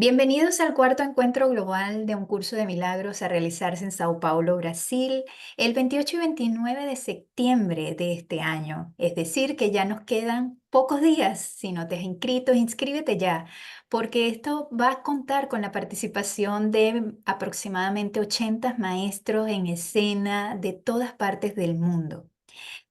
Bienvenidos al cuarto encuentro global de un curso de milagros a realizarse en Sao Paulo, Brasil, el 28 y 29 de septiembre de este año. Es decir, que ya nos quedan pocos días. Si no te has inscrito, inscríbete ya, porque esto va a contar con la participación de aproximadamente 80 maestros en escena de todas partes del mundo.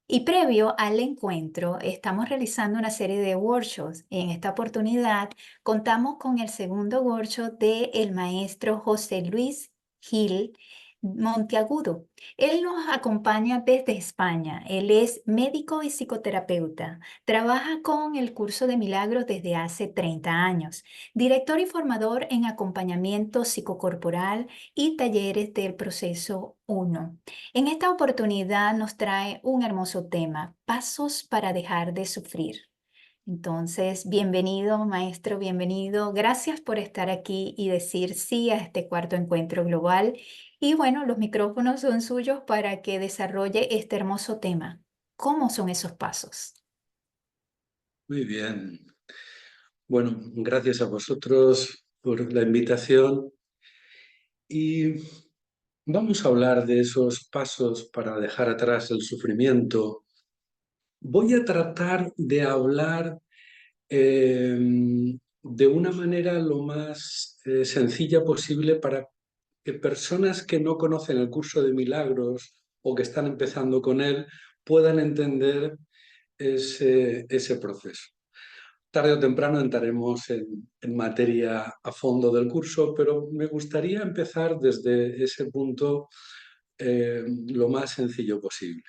Y previo al encuentro, estamos realizando una serie de workshops. En esta oportunidad, contamos con el segundo workshop del maestro José Luis Gil Monteagudo. Él nos acompaña desde España. Él es médico y psicoterapeuta. Trabaja con el curso de milagros desde hace 30 años. Director y formador en acompañamiento psicocorporal y talleres del proceso uno. En esta oportunidad nos trae un hermoso tema, pasos para dejar de sufrir. Entonces, bienvenido, maestro, bienvenido. Gracias por estar aquí y decir sí a este cuarto encuentro global. Y bueno, los micrófonos son suyos para que desarrolle este hermoso tema. ¿Cómo son esos pasos? Muy bien. Bueno, gracias a vosotros por la invitación y vamos a hablar de esos pasos para dejar atrás el sufrimiento. Voy a tratar de hablar de una manera lo más sencilla posible para que personas que no conocen el curso de milagros o que están empezando con él puedan entender ese proceso. Tarde o temprano entraremos en materia a fondo del curso, pero me gustaría empezar desde ese punto lo más sencillo posible.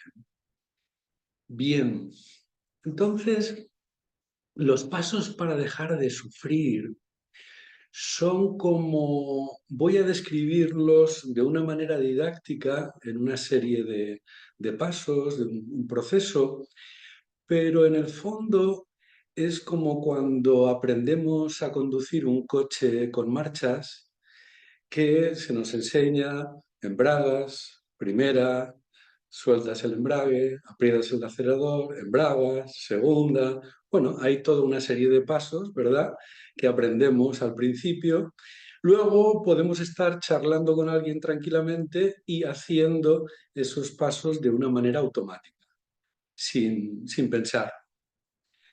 Bien, entonces los pasos para dejar de sufrir son como, voy a describirlos de una manera didáctica en una serie de pasos, de un proceso, pero en el fondo es como cuando aprendemos a conducir un coche con marchas, que se nos enseña embragas, primera, sueltas el embrague, aprietas el acelerador, embragas, segunda. Bueno, hay toda una serie de pasos, ¿verdad?, que aprendemos al principio. Luego podemos estar charlando con alguien tranquilamente y haciendo esos pasos de una manera automática, sin pensar.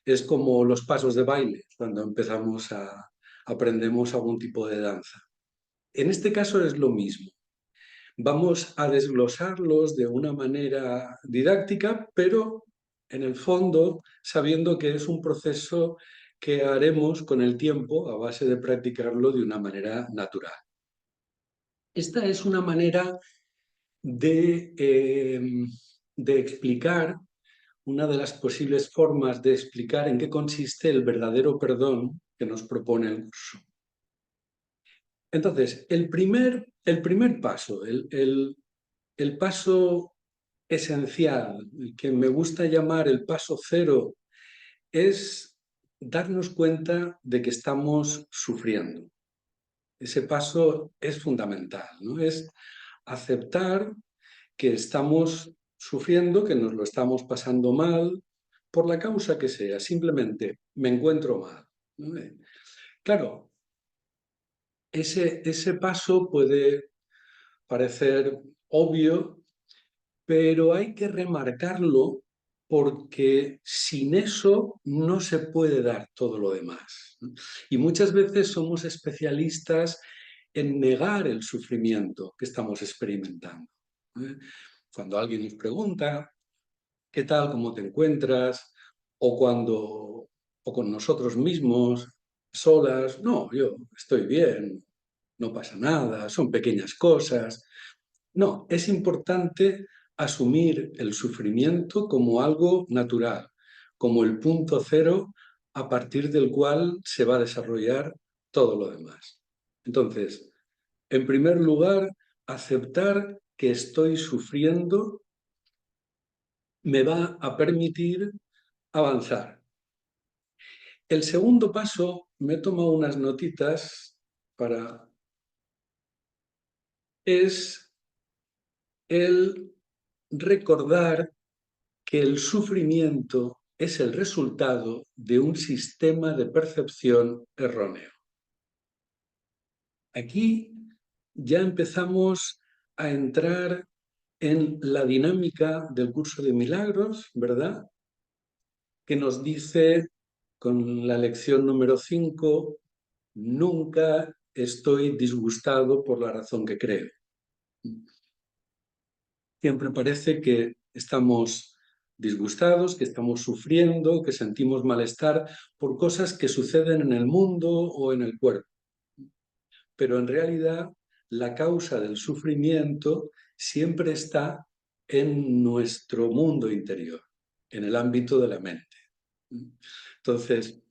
Es como los pasos de baile, cuando aprendemos algún tipo de danza. En este caso es lo mismo. Vamos a desglosarlos de una manera didáctica, pero en el fondo sabiendo que es un proceso que haremos con el tiempo a base de practicarlo de una manera natural. Esta es una manera de explicar, una de las posibles formas de explicar en qué consiste el verdadero perdón que nos propone el curso. Entonces, el primer paso, el paso esencial, el que me gusta llamar el paso cero, es darnos cuenta de que estamos sufriendo. Ese paso es fundamental, ¿no? Es aceptar que estamos sufriendo, que nos lo estamos pasando mal, por la causa que sea, simplemente me encuentro mal, ¿no? Claro, ese paso puede parecer obvio, pero hay que remarcarlo porque sin eso no se puede dar todo lo demás. Y muchas veces somos especialistas en negar el sufrimiento que estamos experimentando. ¿Eh? Cuando alguien nos pregunta, ¿qué tal? ¿Cómo te encuentras? O con nosotros mismos, solas, no, yo estoy bien, no pasa nada, son pequeñas cosas. No, es importante asumir el sufrimiento como algo natural, como el punto cero a partir del cual se va a desarrollar todo lo demás. Entonces, en primer lugar, aceptar que estoy sufriendo me va a permitir avanzar. El segundo paso, me he tomado unas notitas para, es el recordar que el sufrimiento es el resultado de un sistema de percepción erróneo. Aquí ya empezamos a entrar en la dinámica del curso de milagros, ¿verdad? Que nos dice con la lección número 5: nunca estoy disgustado por la razón que creo. Siempre parece que estamos disgustados, que estamos sufriendo, que sentimos malestar por cosas que suceden en el mundo o en el cuerpo. Pero en realidad la causa del sufrimiento siempre está en nuestro mundo interior, en el ámbito de la mente. Entonces,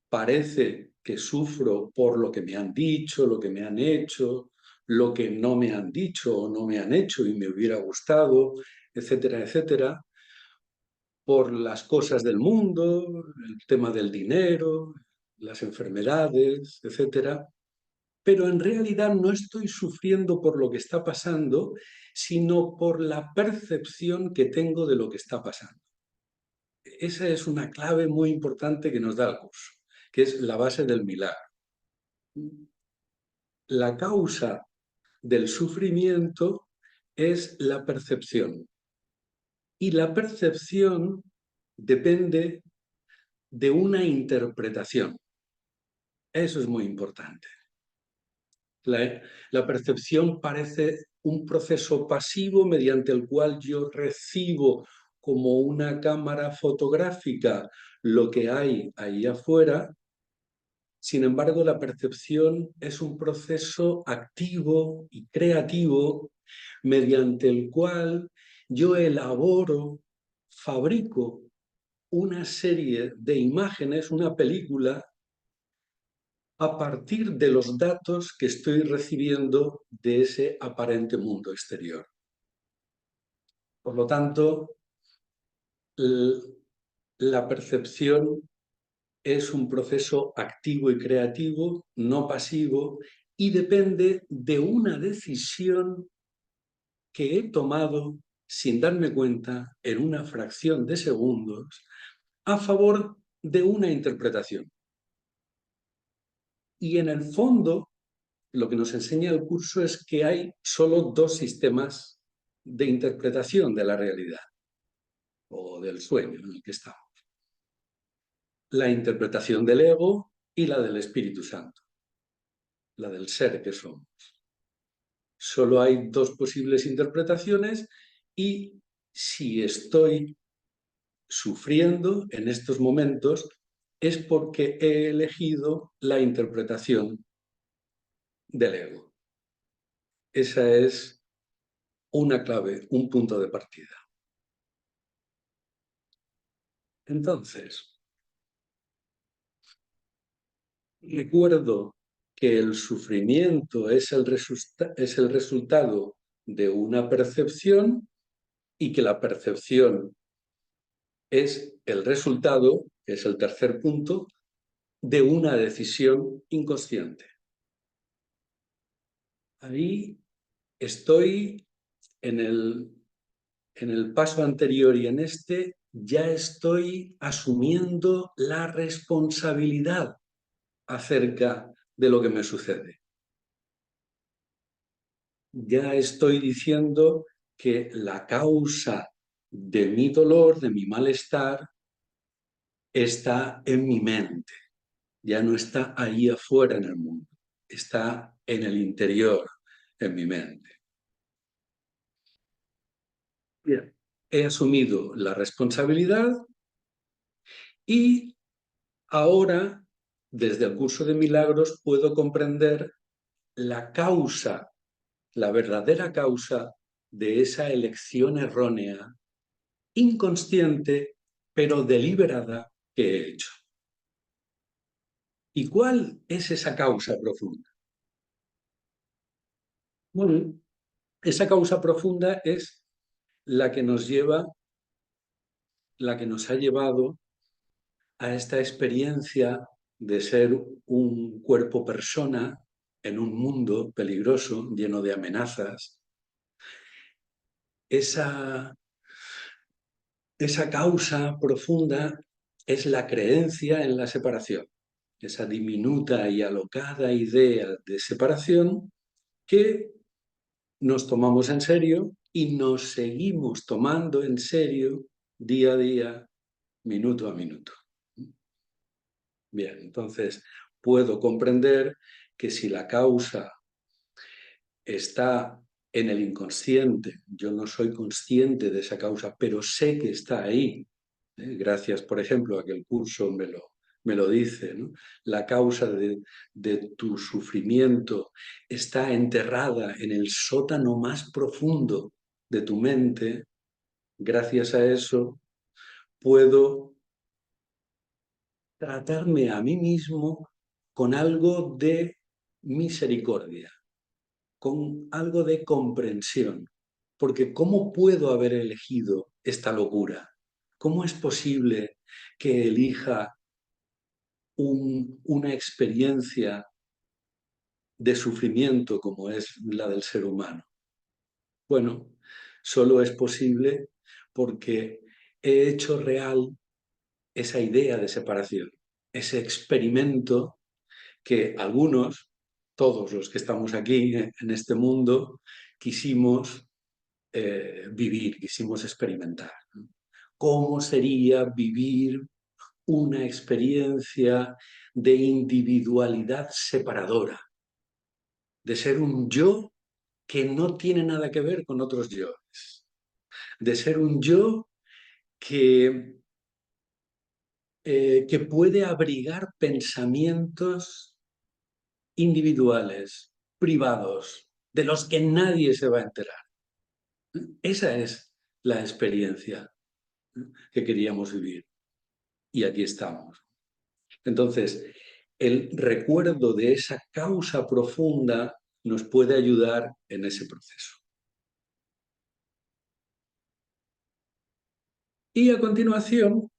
parece que sufro por lo que me han dicho, lo que me han hecho, lo que no me han dicho o no me han hecho y me hubiera gustado, etcétera, etcétera, por las cosas del mundo, el tema del dinero, las enfermedades, etcétera. Pero en realidad no estoy sufriendo por lo que está pasando, sino por la percepción que tengo de lo que está pasando. Esa es una clave muy importante que nos da el curso, que es la base del milagro. La causa del sufrimiento es la percepción. Y la percepción depende de una interpretación. Eso es muy importante. La percepción parece un proceso pasivo mediante el cual yo recibo como una cámara fotográfica lo que hay ahí afuera. Sin embargo, la percepción es un proceso activo y creativo mediante el cual yo elaboro, fabrico una serie de imágenes, una película, a partir de los datos que estoy recibiendo de ese aparente mundo exterior. Por lo tanto, la percepción es un proceso activo y creativo, no pasivo, y depende de una decisión que he tomado sin darme cuenta en una fracción de segundos a favor de una interpretación. Y en el fondo, lo que nos enseña el curso es que hay solo dos sistemas de interpretación de la realidad o del sueño en el que estamos: la interpretación del ego y la del Espíritu Santo, la del ser que somos. Solo hay dos posibles interpretaciones y si estoy sufriendo en estos momentos es porque he elegido la interpretación del ego. Esa es una clave, un punto de partida. Entonces, recuerdo que el sufrimiento es el resultado de una percepción y que la percepción es el resultado, que es el tercer punto, de una decisión inconsciente. Ahí estoy en el paso anterior y en este ya estoy asumiendo la responsabilidad acerca de lo que me sucede. Ya estoy diciendo que la causa de mi dolor, de mi malestar, está en mi mente. Ya no está ahí afuera en el mundo, está en el interior, en mi mente. Bien. He asumido la responsabilidad y ahora, desde el curso de milagros, puedo comprender la causa, la verdadera causa de esa elección errónea, inconsciente, pero deliberada que he hecho. ¿Y cuál es esa causa profunda? Bueno, esa causa profunda es la que nos lleva, la que nos ha llevado a esta experiencia de ser un cuerpo persona en un mundo peligroso, lleno de amenazas. Esa causa profunda es la creencia en la separación. esa diminuta y alocada idea de separación que nos tomamos en serio y nos seguimos tomando en serio día a día, minuto a minuto. Bien, entonces puedo comprender que si la causa está en el inconsciente, yo no soy consciente de esa causa, pero sé que está ahí, gracias, por ejemplo, a que el curso me lo dice, ¿no? La causa de tu sufrimiento está enterrada en el sótano más profundo de tu mente. Gracias a eso puedo tratarme a mí mismo con algo de misericordia, con algo de comprensión. Porque ¿cómo puedo haber elegido esta locura? ¿Cómo es posible que elija una experiencia de sufrimiento como es la del ser humano? Bueno, solo es posible porque he hecho real esa idea de separación, ese experimento que algunos, todos los que estamos aquí en este mundo, quisimos vivir, quisimos experimentar. ¿Cómo sería vivir una experiencia de individualidad separadora, de ser un yo que no tiene nada que ver con otros yo, de ser un yo que, que puede abrigar pensamientos individuales, privados, de los que nadie se va a enterar? Esa es la experiencia que queríamos vivir y aquí estamos. Entonces, el recuerdo de esa causa profunda nos puede ayudar en ese proceso. Y a continuación,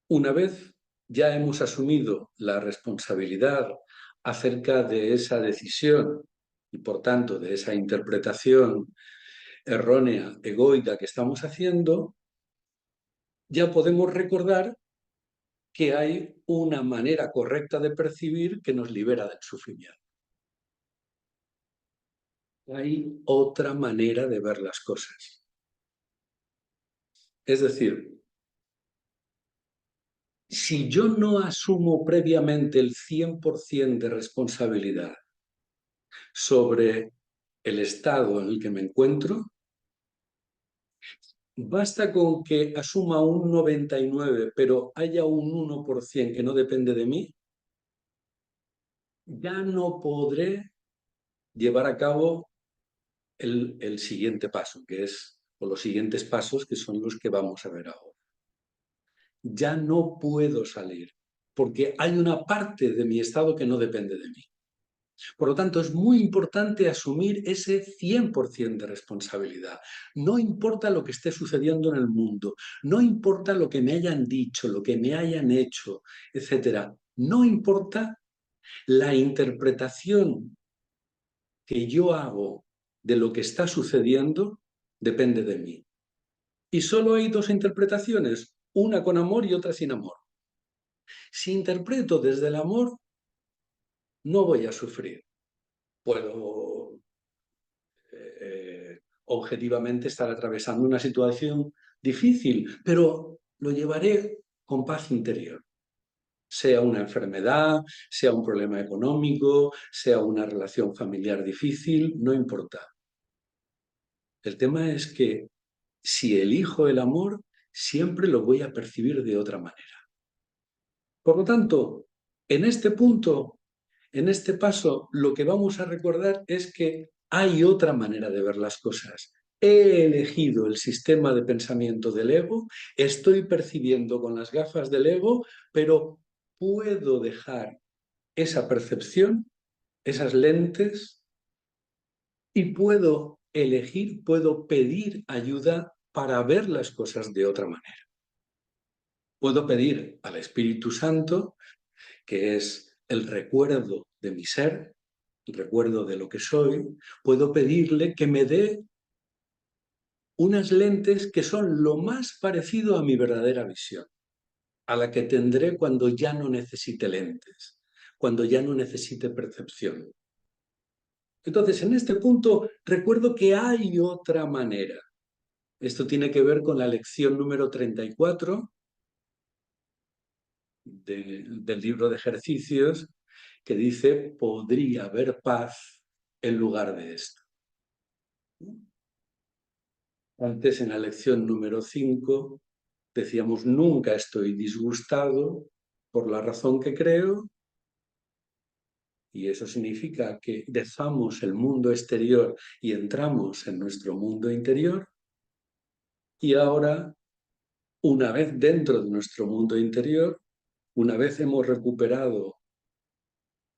una vez ya hemos asumido la responsabilidad acerca de esa decisión y por tanto de esa interpretación errónea, egoica que estamos haciendo, ya podemos recordar que hay una manera correcta de percibir que nos libera del sufrimiento. Hay otra manera de ver las cosas. Es decir, si yo no asumo previamente el 100% de responsabilidad sobre el estado en el que me encuentro, basta con que asuma un 99%, pero haya un 1% que no depende de mí, ya no podré llevar a cabo el siguiente paso, que es, o los siguientes pasos que son los que vamos a ver ahora. Ya no puedo salir, porque hay una parte de mi estado que no depende de mí. Por lo tanto, es muy importante asumir ese 100% de responsabilidad. No importa lo que esté sucediendo en el mundo, no importa lo que me hayan dicho, lo que me hayan hecho, etcétera. No importa la interpretación que yo hago de lo que está sucediendo, depende de mí. Y solo hay dos interpretaciones, una con amor y otra sin amor. Si interpreto desde el amor, no voy a sufrir. Puedo objetivamente estar atravesando una situación difícil, pero lo llevaré con paz interior. Sea una enfermedad, sea un problema económico, sea una relación familiar difícil, no importa. El tema es que si elijo el amor, siempre lo voy a percibir de otra manera. Por lo tanto, en este punto, en este paso, lo que vamos a recordar es que hay otra manera de ver las cosas. He elegido el sistema de pensamiento del ego, estoy percibiendo con las gafas del ego, pero puedo dejar esa percepción, esas lentes, y puedo elegir, puedo pedir ayuda para ver las cosas de otra manera. Puedo pedir al Espíritu Santo, que es el recuerdo de mi ser, el recuerdo de lo que soy, puedo pedirle que me dé unas lentes que son lo más parecido a mi verdadera visión, a la que tendré cuando ya no necesite lentes, cuando ya no necesite percepción. Entonces, en este punto, recuerdo que hay otra manera. Esto tiene que ver con la lección número 34 del libro de ejercicios, que dice, podría haber paz en lugar de esto. Antes, en la lección número 5, decíamos, nunca estoy disgustado por la razón que creo, y eso significa que dejamos el mundo exterior y entramos en nuestro mundo interior, y ahora, una vez dentro de nuestro mundo interior, una vez hemos recuperado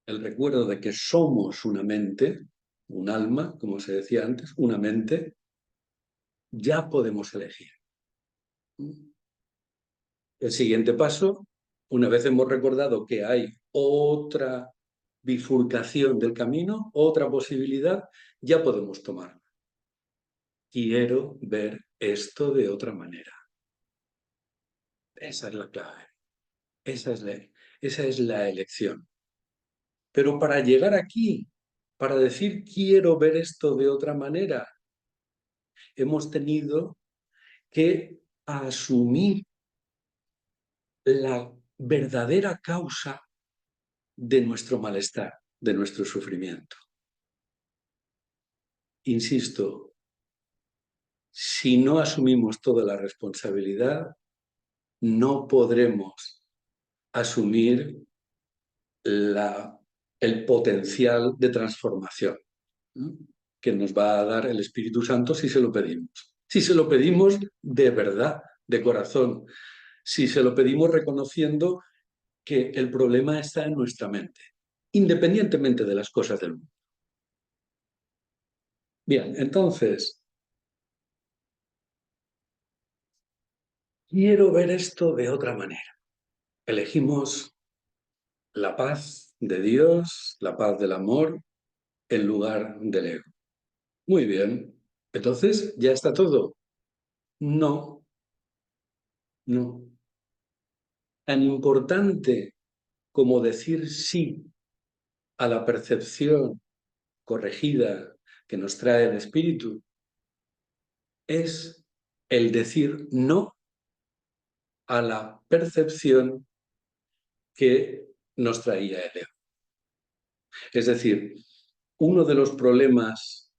el recuerdo de que somos una mente, un alma, como se decía antes, una mente, ya podemos elegir. El siguiente paso, una vez hemos recordado que hay otra bifurcación del camino, otra posibilidad, ya podemos tomarla. Quiero ver esto de otra manera. Esa es la clave. Esa es la elección. Pero para llegar aquí, para decir quiero ver esto de otra manera, hemos tenido que asumir la verdadera causa de nuestro malestar, de nuestro sufrimiento. Insisto, si no asumimos toda la responsabilidad, no podremos asumir el potencial de transformación, ¿no?, que nos va a dar el Espíritu Santo si se lo pedimos. Si se lo pedimos de verdad, de corazón, si se lo pedimos reconociendo que el problema está en nuestra mente, independientemente de las cosas del mundo. Bien, entonces, quiero ver esto de otra manera. Elegimos la paz de Dios, la paz del amor, en lugar del ego. Muy bien. Entonces, ¿ya está todo? No, no. Tan importante como decir sí a la percepción corregida que nos trae el espíritu es el decir no a la percepción que nos traía el ego. Es decir, uno de los problemas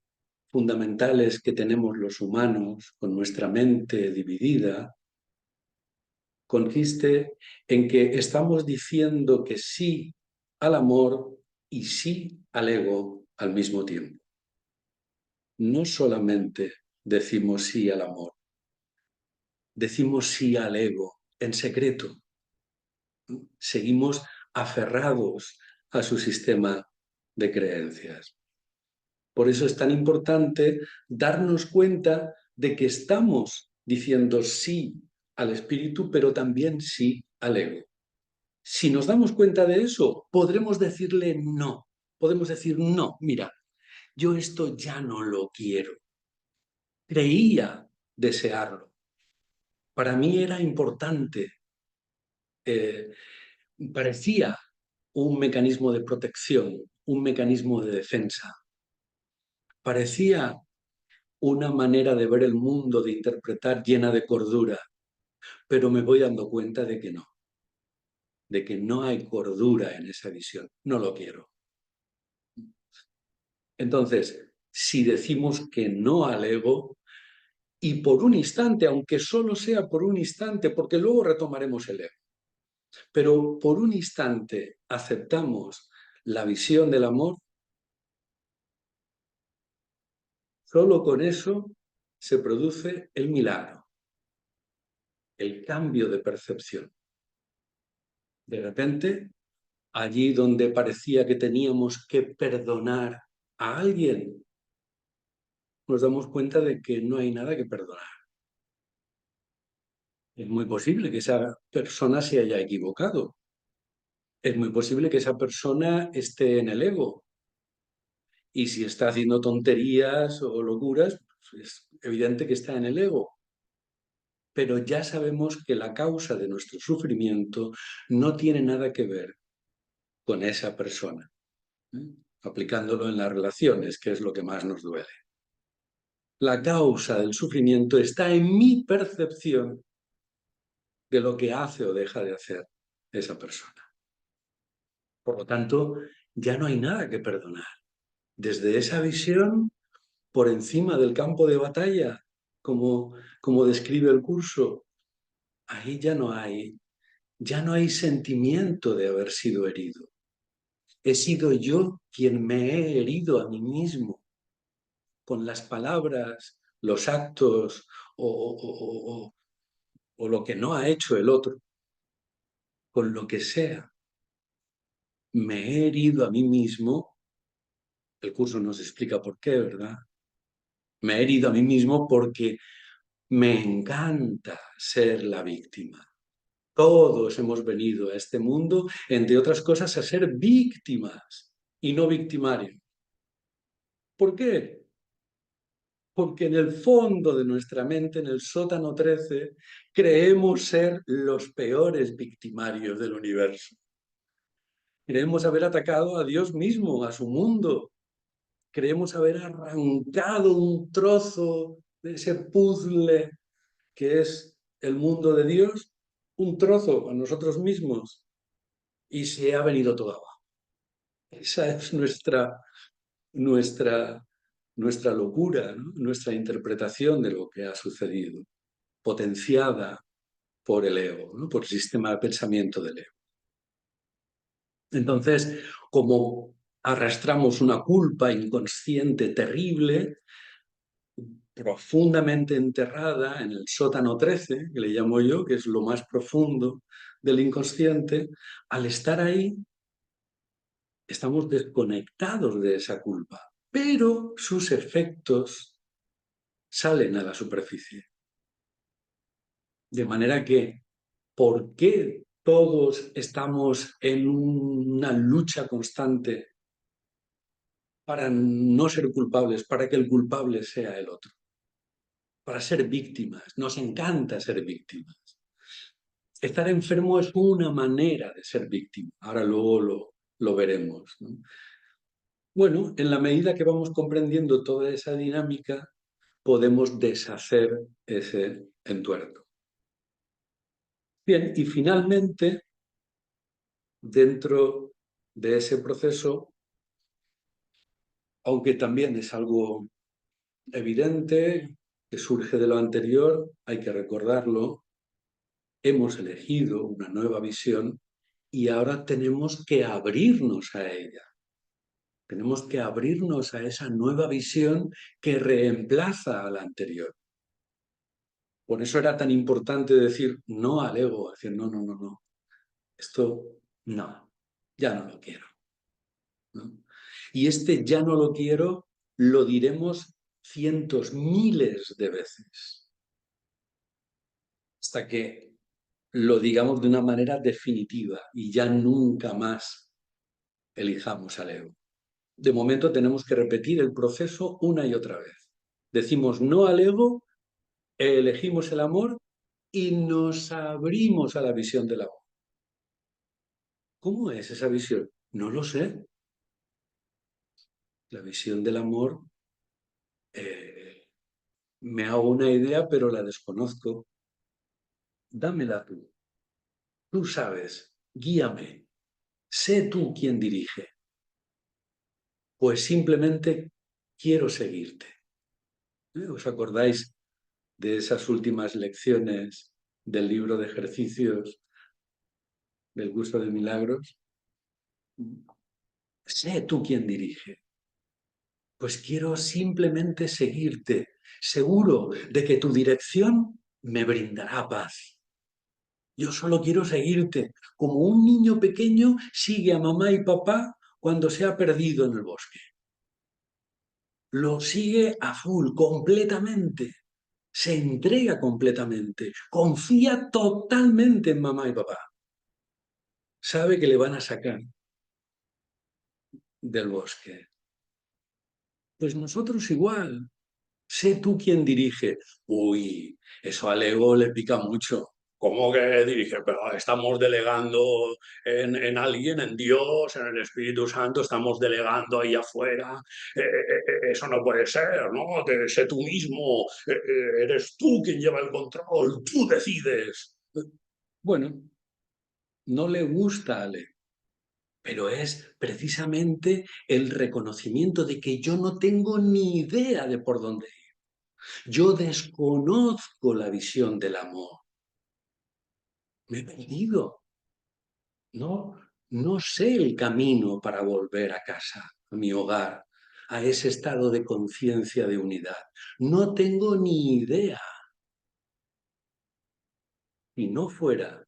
fundamentales que tenemos los humanos con nuestra mente dividida consiste en que estamos diciendo que sí al amor y sí al ego al mismo tiempo. No solamente decimos sí al amor, decimos sí al ego en secreto. Seguimos aferrados a su sistema de creencias. Por eso es tan importante darnos cuenta de que estamos diciendo sí al espíritu, pero también sí al ego. Si nos damos cuenta de eso, podremos decirle no. Podemos decir, no, mira, yo esto ya no lo quiero. Creía desearlo. Para mí era importante. Parecía un mecanismo de protección, un mecanismo de defensa. Parecía una manera de ver el mundo, de interpretar llena de cordura, pero me voy dando cuenta de que no hay cordura en esa visión. No lo quiero. Entonces, si decimos que no al ego, y por un instante, aunque solo sea por un instante, porque luego retomaremos el ego, pero por un instante aceptamos la visión del amor, solo con eso se produce el milagro, el cambio de percepción. De repente, allí donde parecía que teníamos que perdonar a alguien, nos damos cuenta de que no hay nada que perdonar. Es muy posible que esa persona se haya equivocado. Es muy posible que esa persona esté en el ego. Y si está haciendo tonterías o locuras, pues es evidente que está en el ego. Pero ya sabemos que la causa de nuestro sufrimiento no tiene nada que ver con esa persona, ¿eh? Aplicándolo en las relaciones, que es lo que más nos duele. La causa del sufrimiento está en mi percepción de lo que hace o deja de hacer esa persona. Por lo tanto, ya no hay nada que perdonar. Desde esa visión, por encima del campo de batalla, como describe el curso, ahí ya no hay sentimiento de haber sido herido. He sido yo quien me he herido a mí mismo con las palabras, los actos o lo que no ha hecho el otro, con lo que sea. Me he herido a mí mismo, el curso nos explica por qué, ¿verdad? Me he herido a mí mismo porque me encanta ser la víctima. Todos hemos venido a este mundo, entre otras cosas, a ser víctimas y no victimarios. ¿Por qué? Porque en el fondo de nuestra mente, en el sótano 13, creemos ser los peores victimarios del universo. Creemos haber atacado a Dios mismo, a su mundo. Creemos haber arrancado un trozo de ese puzzle que es el mundo de Dios, un trozo a nosotros mismos, y se ha venido todo abajo. Esa es nuestra, nuestra locura, ¿no? Nuestra interpretación de lo que ha sucedido, potenciada por el ego, ¿no? Por el sistema de pensamiento del ego. Entonces, como arrastramos una culpa inconsciente terrible, profundamente enterrada en el sótano 13, que le llamo yo, que es lo más profundo del inconsciente, al estar ahí estamos desconectados de esa culpa, pero sus efectos salen a la superficie. De manera que, ¿por qué todos estamos en una lucha constante para no ser culpables, para que el culpable sea el otro? Para ser víctimas. Nos encanta ser víctimas. Estar enfermo es una manera de ser víctima. Ahora luego lo veremos, ¿no? Bueno, en la medida que vamos comprendiendo toda esa dinámica, podemos deshacer ese entuerto. Bien, y finalmente, dentro de ese proceso, aunque también es algo evidente que surge de lo anterior, hay que recordarlo, hemos elegido una nueva visión y ahora tenemos que abrirnos a ella. Tenemos que abrirnos a esa nueva visión que reemplaza a la anterior. Por eso era tan importante decir no al ego, decir no, no, no, no. Esto no, ya no lo quiero, ¿no? Y este ya no lo quiero lo diremos cientos, miles de veces, hasta que lo digamos de una manera definitiva y ya nunca más elijamos al ego. De momento tenemos que repetir el proceso una y otra vez. Decimos no al ego, elegimos el amor y nos abrimos a la visión del amor. ¿Cómo es esa visión? No lo sé. La visión del amor, eh, me hago una idea, pero la desconozco. Dámela tú. Tú sabes, guíame. Sé tú quien dirige. Pues simplemente quiero seguirte. ¿Os acordáis de esas últimas lecciones del libro de ejercicios del curso de milagros? Sé tú quien dirige. Pues quiero simplemente seguirte, seguro de que tu dirección me brindará paz. Yo solo quiero seguirte, como un niño pequeño sigue a mamá y papá cuando se ha perdido en el bosque. Lo sigue a full, completamente. Se entrega completamente. Confía totalmente en mamá y papá. Sabe que le van a sacar del bosque. Pues nosotros igual. Sé tú quien dirige. Uy, eso al ego le pica mucho. ¿Cómo que dirige? Pero estamos delegando en alguien, en Dios, en el Espíritu Santo, estamos delegando ahí afuera. Eso no puede ser, ¿no? Sé tú mismo, eres tú quien lleva el control, tú decides. Bueno, no le gusta a Ale, pero es precisamente el reconocimiento de que yo no tengo ni idea de por dónde ir. Yo desconozco la visión del amor. Me he perdido. No, no sé el camino para volver a casa, a mi hogar, a ese estado de conciencia de unidad. No tengo ni idea. Si no fuera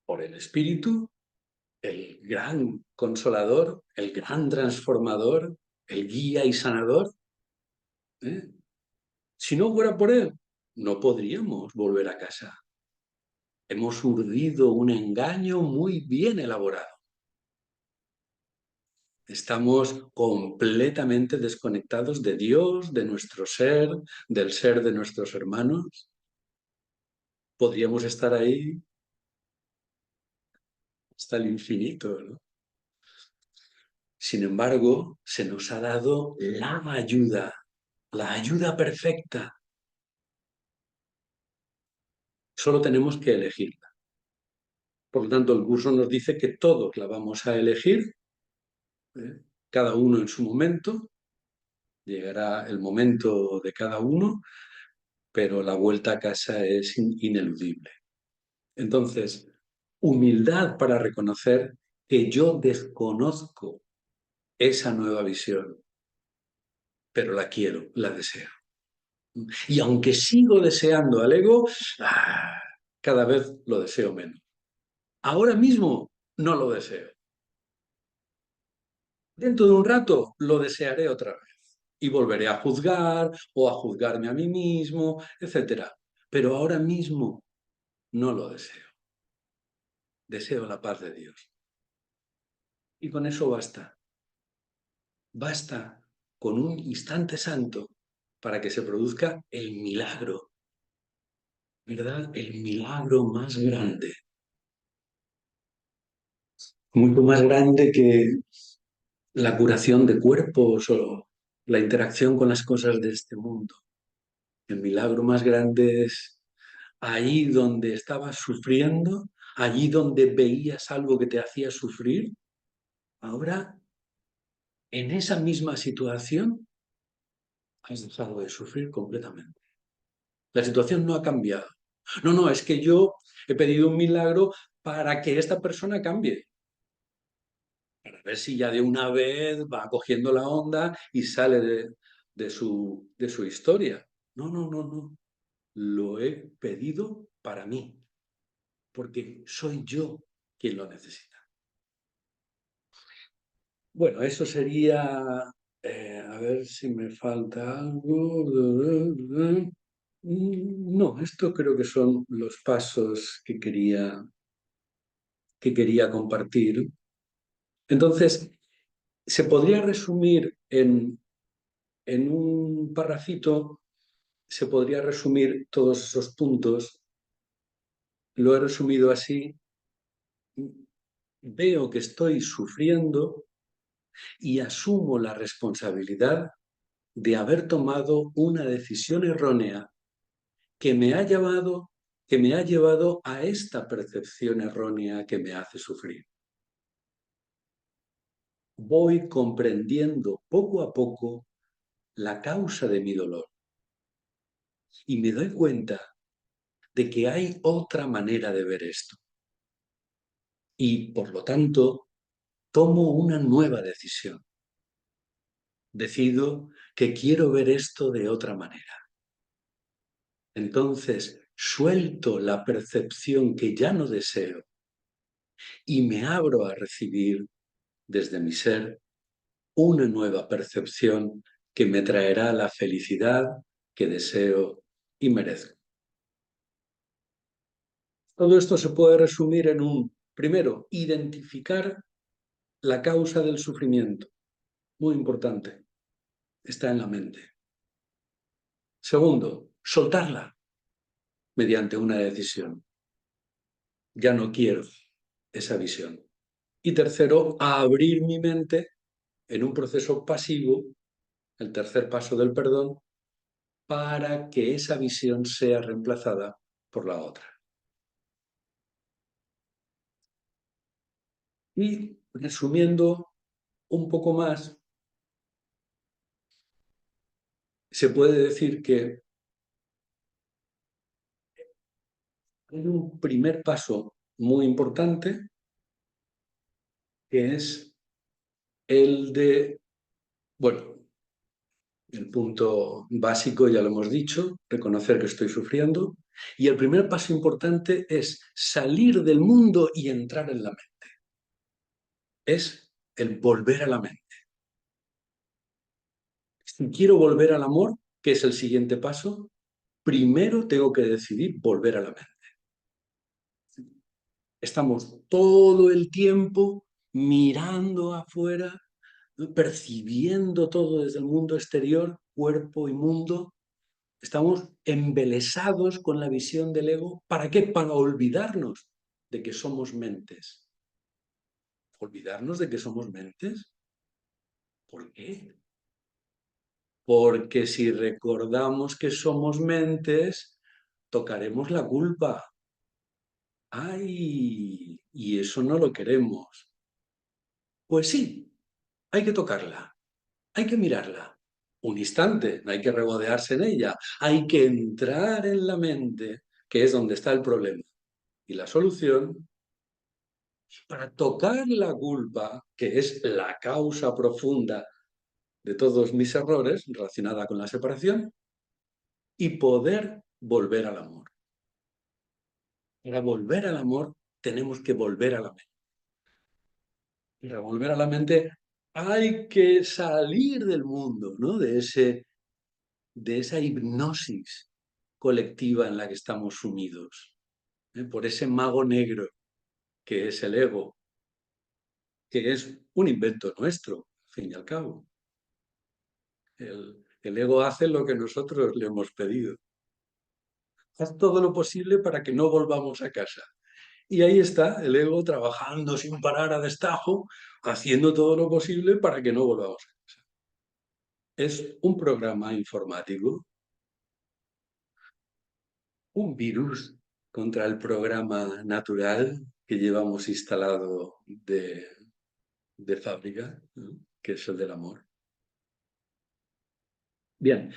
por el Espíritu, el gran consolador, el gran transformador, el guía y sanador, ¿eh? Si no fuera por él, no podríamos volver a casa. Hemos urdido un engaño muy bien elaborado. Estamos completamente desconectados de Dios, de nuestro ser, del ser de nuestros hermanos. Podríamos estar ahí hasta el infinito, ¿no? Sin embargo, se nos ha dado la ayuda perfecta. Solo tenemos que elegirla. Por lo tanto, el curso nos dice que todos la vamos a elegir, ¿eh? Cada uno en su momento. Llegará el momento de cada uno, pero la vuelta a casa es ineludible. Entonces, humildad para reconocer que yo desconozco esa nueva visión, pero la quiero, la deseo. Y aunque sigo deseando al ego, cada vez lo deseo menos. Ahora mismo no lo deseo. Dentro de un rato lo desearé otra vez y volveré a juzgar o a juzgarme a mí mismo, etcétera. Pero ahora mismo no lo deseo. Deseo la paz de Dios. Y con eso basta. Basta con un instante santo para que se produzca el milagro, ¿verdad? El milagro más grande. Mucho más grande que la curación de cuerpos o la interacción con las cosas de este mundo. El milagro más grande es ahí donde estabas sufriendo, allí donde veías algo que te hacía sufrir, ahora en esa misma situación has dejado de sufrir completamente. La situación no ha cambiado. No, no, es que yo he pedido un milagro para que esta persona cambie. Para ver si ya de una vez va cogiendo la onda y sale de su historia. No, no, no, no. Lo he pedido para mí, porque soy yo quien lo necesita. Bueno, eso sería, a ver si me falta algo. No, esto creo que son los pasos que quería compartir. Entonces, se podría resumir en un parrafito, se podría resumir todos esos puntos. Lo he resumido así. Veo que estoy sufriendo y asumo la responsabilidad de haber tomado una decisión errónea que me ha llevado a esta percepción errónea que me hace sufrir. Voy comprendiendo poco a poco la causa de mi dolor y me doy cuenta de que hay otra manera de ver esto. Y, por lo tanto, tomo una nueva decisión. Decido que quiero ver esto de otra manera. Entonces, suelto la percepción que ya no deseo y me abro a recibir desde mi ser una nueva percepción que me traerá la felicidad que deseo y merezco. Todo esto se puede resumir en primero, identificar la causa del sufrimiento. Muy importante. Está en la mente. Segundo, soltarla. mediante una decisión. Ya no quiero esa visión. Y tercero, a abrir mi mente en un proceso pasivo, el tercer paso del perdón, para que esa visión sea reemplazada por la otra. Y resumiendo un poco más, se puede decir que hay un primer paso muy importante, que es el de, bueno, el punto básico ya lo hemos dicho, reconocer que estoy sufriendo. Y el primer paso importante es salir del mundo y entrar en la mente. Es el volver a la mente. Si quiero volver al amor, que es el siguiente paso, primero tengo que decidir volver a la mente. Estamos todo el tiempo mirando afuera, percibiendo todo desde el mundo exterior, cuerpo y mundo. Estamos embelesados con la visión del ego. ¿Para qué? Para olvidarnos de que somos mentes. ¿Olvidarnos de que somos mentes? ¿Por qué? Porque si recordamos que somos mentes, tocaremos la culpa. ¡Ay! Y eso no lo queremos. Pues sí, hay que tocarla, hay que mirarla. Un instante, no hay que regodearse en ella. Hay que entrar en la mente, que es donde está el problema. Y la solución, para tocar la culpa, que es la causa profunda de todos mis errores, relacionada con la separación, y poder volver al amor. Para volver al amor, tenemos que volver a la mente. Para volver a la mente, hay que salir del mundo, ¿no? De esa hipnosis colectiva en la que estamos sumidos, ¿eh? Por ese mago negro que es el ego, que es un invento nuestro, al fin y al cabo. El ego hace lo que nosotros le hemos pedido. Haz todo lo posible para que no volvamos a casa. Y ahí está el ego trabajando sin parar a destajo, haciendo todo lo posible para que no volvamos a casa. Es un programa informático, un virus contra el programa natural que llevamos instalado de fábrica, ¿no? Que es el del amor. Bien,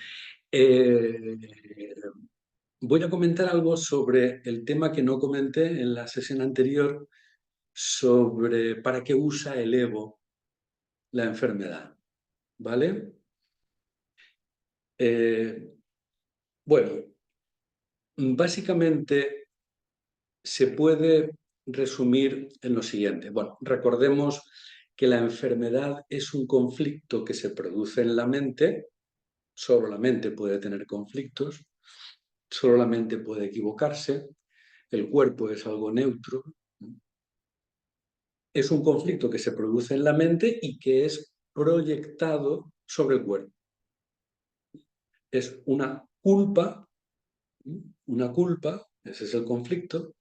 eh, voy a comentar algo sobre el tema que no comenté en la sesión anterior, sobre para qué usa el ego la enfermedad, ¿vale? Eh, bueno, básicamente se puede resumir en lo siguiente. Bueno, recordemos que la enfermedad es un conflicto que se produce en la mente, solo la mente puede tener conflictos, solo la mente puede equivocarse, el cuerpo es algo neutro. Es un conflicto que se produce en la mente y que es proyectado sobre el cuerpo. Es una culpa, ese es el conflicto,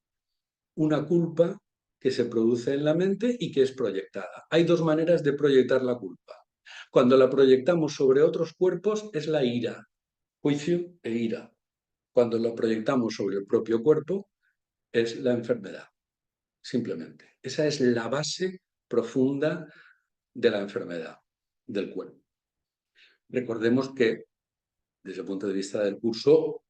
una culpa que se produce en la mente y que es proyectada. Hay dos maneras de proyectar la culpa. Cuando la proyectamos sobre otros cuerpos es la ira, juicio e ira. Cuando lo proyectamos sobre el propio cuerpo es la enfermedad, simplemente. Esa es la base profunda de la enfermedad del cuerpo. Recordemos que, desde el punto de vista del curso,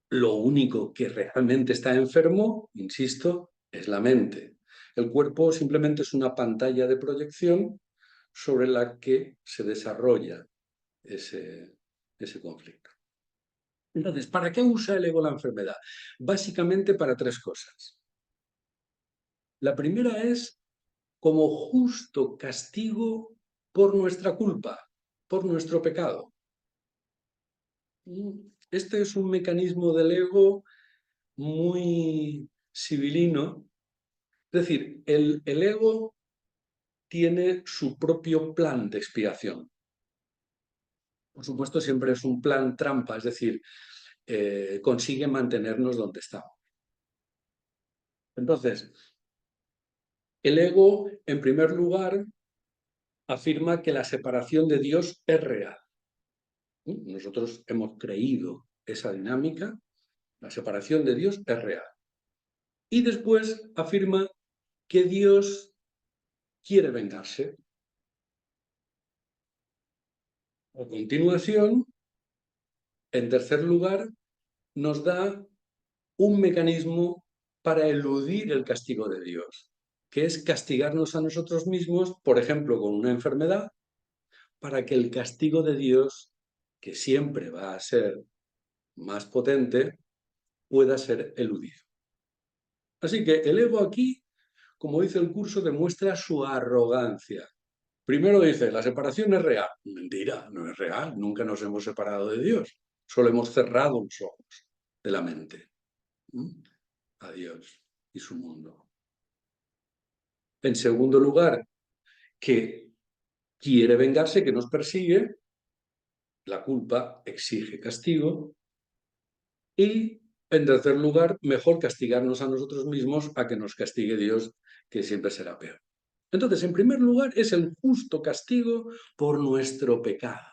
lo único que realmente está enfermo, insisto, es la mente. El cuerpo simplemente es una pantalla de proyección sobre la que se desarrolla ese conflicto. Entonces, ¿para qué usa el ego la enfermedad? Básicamente para tres cosas. La primera es como justo castigo por nuestra culpa, por nuestro pecado. Este es un mecanismo del ego muy civilino. Es decir, el ego tiene su propio plan de expiación. Por supuesto, siempre es un plan trampa, es decir, consigue mantenernos donde estamos. Entonces, el ego, en primer lugar, afirma que la separación de Dios es real. Nosotros hemos creído esa dinámica, la separación de Dios es real. Y después afirma que Dios quiere vengarse. A continuación, en tercer lugar, nos da un mecanismo para eludir el castigo de Dios, que es castigarnos a nosotros mismos, por ejemplo, con una enfermedad, para que el castigo de Dios, que siempre va a ser más potente, pueda ser eludido. Así que el ego aquí, como dice el curso, demuestra su arrogancia. Primero dice, la separación es real. Mentira, no es real. Nunca nos hemos separado de Dios. Solo hemos cerrado los ojos de la mente a Dios y su mundo. En segundo lugar, que quiere vengarse, que nos persigue. La culpa exige castigo. Y, en tercer lugar, mejor castigarnos a nosotros mismos a que nos castigue Dios, que siempre será peor. Entonces, en primer lugar, es el justo castigo por nuestro pecado.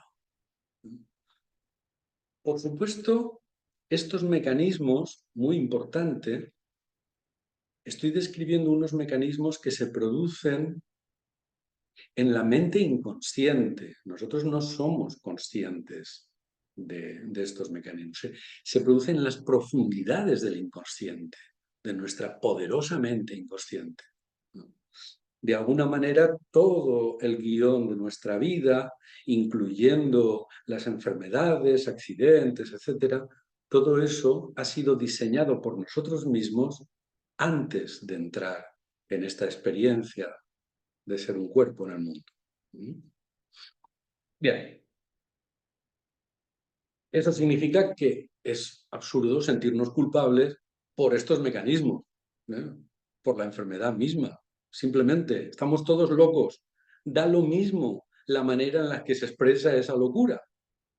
Por supuesto, estos mecanismos, muy importante, estoy describiendo unos mecanismos que se producen en la mente inconsciente. Nosotros no somos conscientes de estos mecanismos. Se producen en las profundidades del inconsciente, de nuestra poderosa mente inconsciente. De alguna manera, todo el guión de nuestra vida, incluyendo las enfermedades, accidentes, etcétera, todo eso ha sido diseñado por nosotros mismos antes de entrar en esta experiencia de ser un cuerpo en el mundo. Bien, eso significa que es absurdo sentirnos culpables por estos mecanismos, ¿eh? Por la enfermedad misma. Simplemente, estamos todos locos. Da lo mismo la manera en la que se expresa esa locura.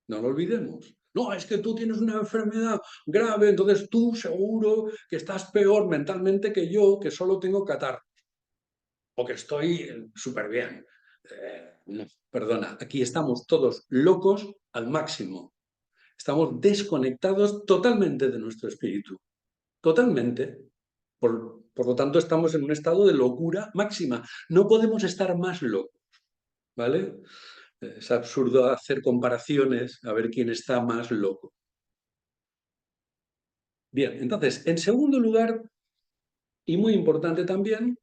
No lo olvidemos. No, es que tú tienes una enfermedad grave, entonces tú seguro que estás peor mentalmente que yo, que solo tengo catarro. O que estoy súper bien. No, perdona, aquí estamos todos locos al máximo. Estamos desconectados totalmente de nuestro espíritu. Totalmente. Por lo tanto, estamos en un estado de locura máxima. No podemos estar más locos, ¿vale? Es absurdo hacer comparaciones a ver quién está más loco. Bien, entonces, en segundo lugar, y muy importante también,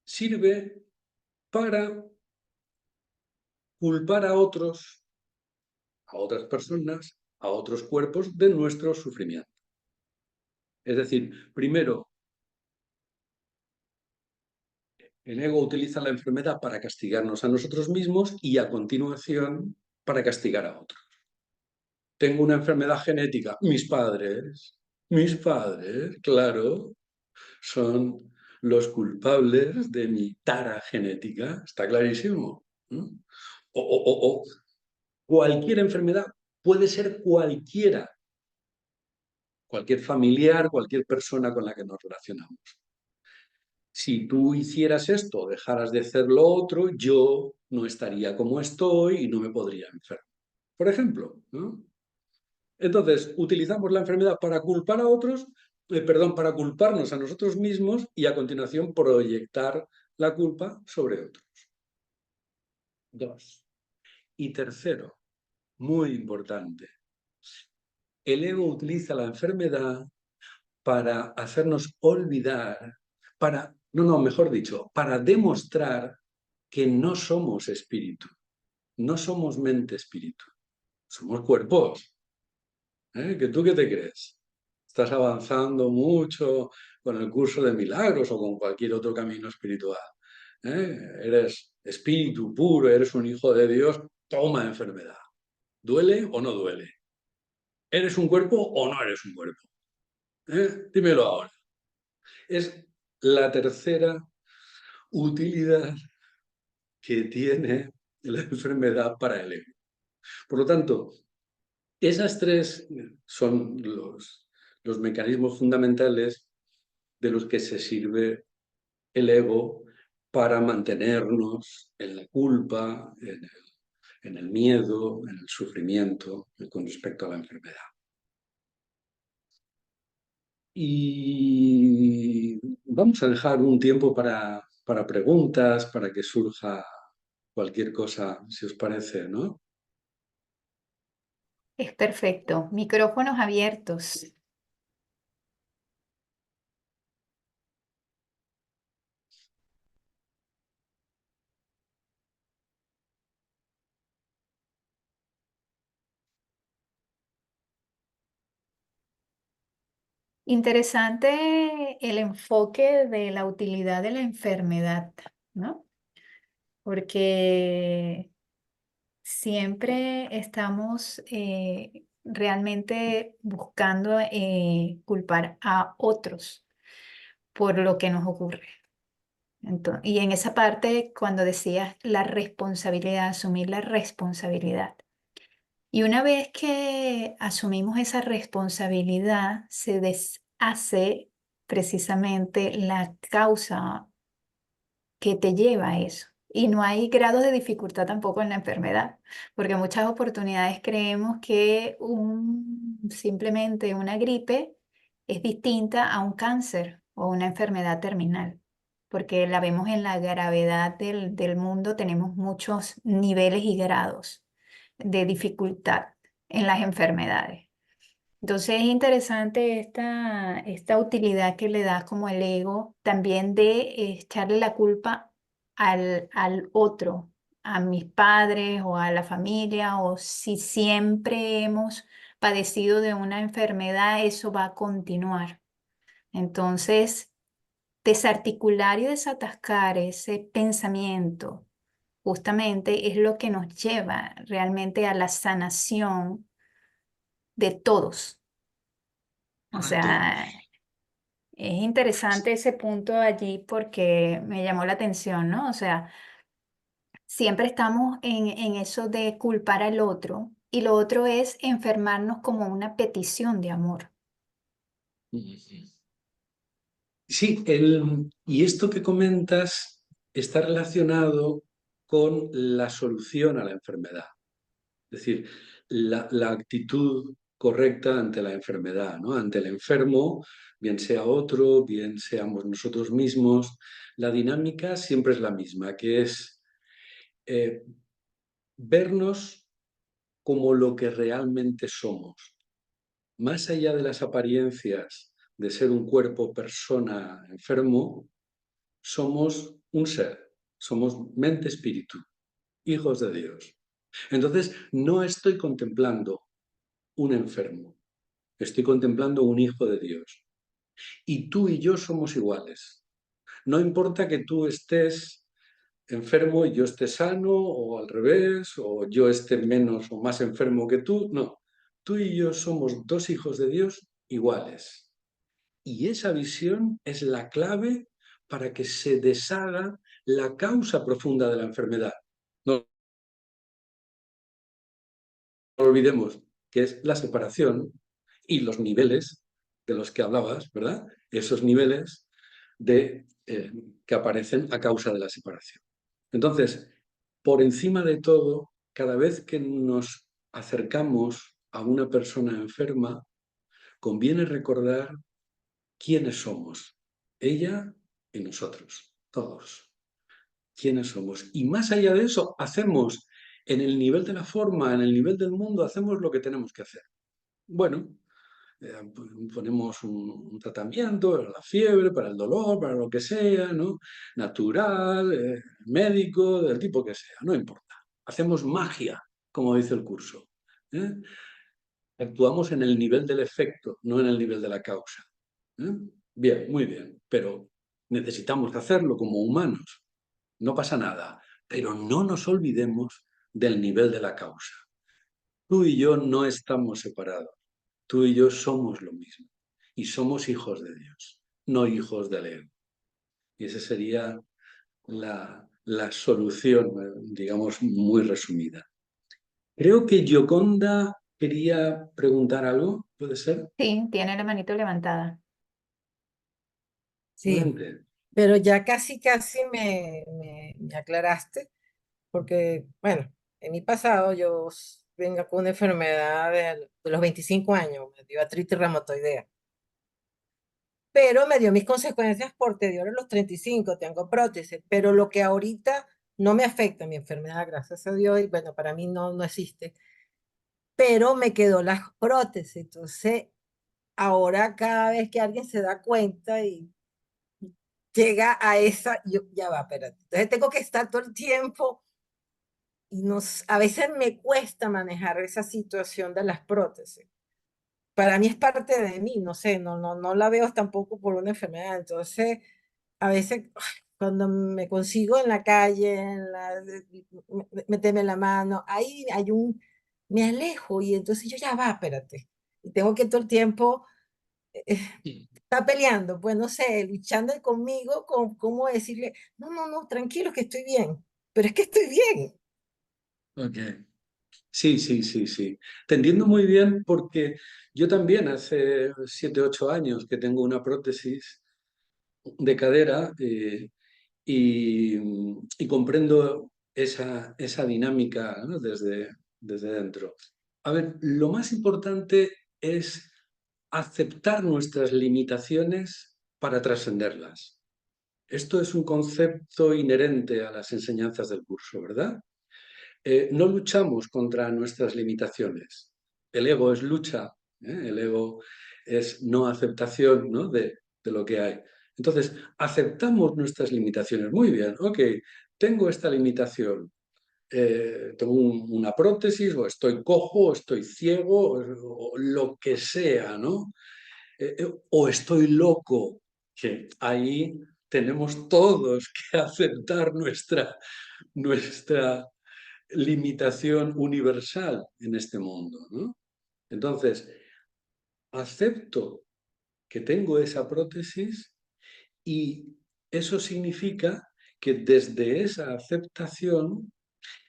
sirve para culpar a otros, a otras personas, a otros cuerpos de nuestro sufrimiento. Es decir, primero, el ego utiliza la enfermedad para castigarnos a nosotros mismos y a continuación para castigar a otros. Tengo una enfermedad genética. Mis padres, claro, son los culpables de mi tara genética. Está clarísimo. ¿No? O cualquier enfermedad, puede ser cualquiera, cualquier familiar, cualquier persona con la que nos relacionamos. Si tú hicieras esto, dejaras de hacer lo otro, yo no estaría como estoy y no me podría enfermar. Por ejemplo, ¿no? Entonces, utilizamos la enfermedad para culpar a otros, perdón, para culparnos a nosotros mismos y a continuación proyectar la culpa sobre otros. Dos. Y tercero, muy importante, el ego utiliza la enfermedad para hacernos olvidar, no, mejor dicho, para demostrar que no somos espíritu, no somos mente-espíritu, somos cuerpos. ¿Que tú qué te crees? ¿Estás avanzando mucho con el curso de milagros o con cualquier otro camino espiritual? Eres espíritu puro, eres un hijo de Dios, toma enfermedad. ¿Duele o no duele? ¿Eres un cuerpo o no eres un cuerpo? Dímelo ahora. Es la tercera utilidad que tiene la enfermedad para el ego. Por lo tanto, Esas tres son los mecanismos fundamentales de los que se sirve el ego para mantenernos en la culpa, en el miedo, en el sufrimiento con respecto a la enfermedad. Y vamos a dejar un tiempo para preguntas, para que surja cualquier cosa, si os parece, ¿no? Es perfecto. Micrófonos abiertos. Interesante el enfoque de la utilidad de la enfermedad, ¿no? Porque siempre estamos realmente buscando culpar a otros por lo que nos ocurre. Y en esa parte, cuando decías la responsabilidad, asumir la responsabilidad. Y una vez que asumimos esa responsabilidad, se deshace precisamente la causa que te lleva a eso. Y no hay grados de dificultad tampoco en la enfermedad, porque muchas oportunidades creemos que simplemente una gripe es distinta a un cáncer o una enfermedad terminal, porque la vemos en la gravedad del mundo, tenemos muchos niveles y grados de dificultad en las enfermedades. Entonces es interesante esta utilidad que le da como el ego también de echarle la culpa al otro, a mis padres o a la familia, o si siempre hemos padecido de una enfermedad, eso va a continuar. Entonces, desarticular y desatascar ese pensamiento justamente es lo que nos lleva realmente a la sanación de todos. O Correcto. sea, es interesante ese punto allí porque me llamó la atención, ¿no? O sea, siempre estamos en eso de culpar al otro y lo otro es enfermarnos como una petición de amor. Sí, y esto que comentas está relacionado con la solución a la enfermedad. Es decir, la actitud correcta ante la enfermedad, ¿no? Ante el enfermo, bien sea otro, bien seamos nosotros mismos, la dinámica siempre es la misma, que es eh, vernos como lo que realmente somos, más allá de las apariencias de ser un cuerpo, persona, enfermo, somos un ser, somos mente, espíritu, hijos de Dios. Entonces, no estoy contemplando un enfermo, estoy contemplando un hijo de Dios. Y tú y yo somos iguales. No importa que tú estés enfermo y yo esté sano, o al revés, o yo esté menos o más enfermo que tú, no. Tú y yo somos dos hijos de Dios iguales. Y esa visión es la clave para que se deshaga la causa profunda de la enfermedad. No olvidemos que es la separación y los niveles de los que hablabas, ¿verdad? Esos niveles que aparecen a causa de la separación. Entonces, por encima de todo, cada vez que nos acercamos a una persona enferma, conviene recordar quiénes somos, ella y nosotros, todos, quiénes somos. Y más allá de eso, hacemos en el nivel de la forma, en el nivel del mundo, hacemos lo que tenemos que hacer. Bueno, ponemos un tratamiento para la fiebre, para el dolor, para lo que sea, ¿no? Natural, médico, del tipo que sea, no importa. Hacemos magia, como dice el curso. ¿eh? Actuamos en el nivel del efecto, no en el nivel de la causa. ¿eh? Bien, muy bien, pero necesitamos hacerlo como humanos. No pasa nada, pero no nos olvidemos del nivel de la causa. Tú y yo no estamos separados. Tú y yo somos lo mismo. Y somos hijos de Dios, no hijos del ego. Y esa sería la solución, digamos, muy resumida. Creo que Gioconda quería preguntar algo, ¿puede ser? Sí, tiene la manito levantada. Sí, Adelante. pero ya casi, casi me aclaraste, porque, bueno, en mi pasado vengo con una enfermedad de los 25 años, me dio artritis reumatoidea, pero me dio mis consecuencias posteriores a los 35, tengo prótesis, pero lo que ahorita no me afecta mi enfermedad, gracias a Dios, y bueno, para mí no existe, pero me quedó las prótesis, entonces ahora cada vez que alguien se da cuenta y llega a esa, yo, ya va, espérate. Entonces tengo que estar todo el tiempo y a veces me cuesta manejar esa situación de las prótesis. Para mí es parte de mí, no sé, no la veo tampoco por una enfermedad. Entonces, a veces cuando me consigo en la calle, meterme la mano, ahí me alejo y entonces yo ya va, espérate. Y tengo que todo el tiempo está peleando, pues no sé, luchando conmigo con cómo decirle, no, tranquilo que estoy bien, pero es que estoy bien. Ok. Sí, sí, sí, sí. Te entiendo muy bien porque yo también hace 7, 8 años que tengo una prótesis de cadera y, y comprendo esa dinámica, ¿no? Desde dentro. A ver, lo más importante es aceptar nuestras limitaciones para trascenderlas. Esto es un concepto inherente a las enseñanzas del curso, ¿verdad? No luchamos contra nuestras limitaciones. El ego es lucha, ¿eh? El ego es no aceptación, ¿no? De lo que hay. Entonces, aceptamos nuestras limitaciones. Muy bien, ok, tengo esta limitación. Tengo una prótesis, o estoy cojo, o estoy ciego, o lo que sea, ¿no? O estoy loco, que ahí tenemos todos que aceptar nuestra limitación universal en este mundo, ¿no? Entonces, acepto que tengo esa prótesis y eso significa que desde esa aceptación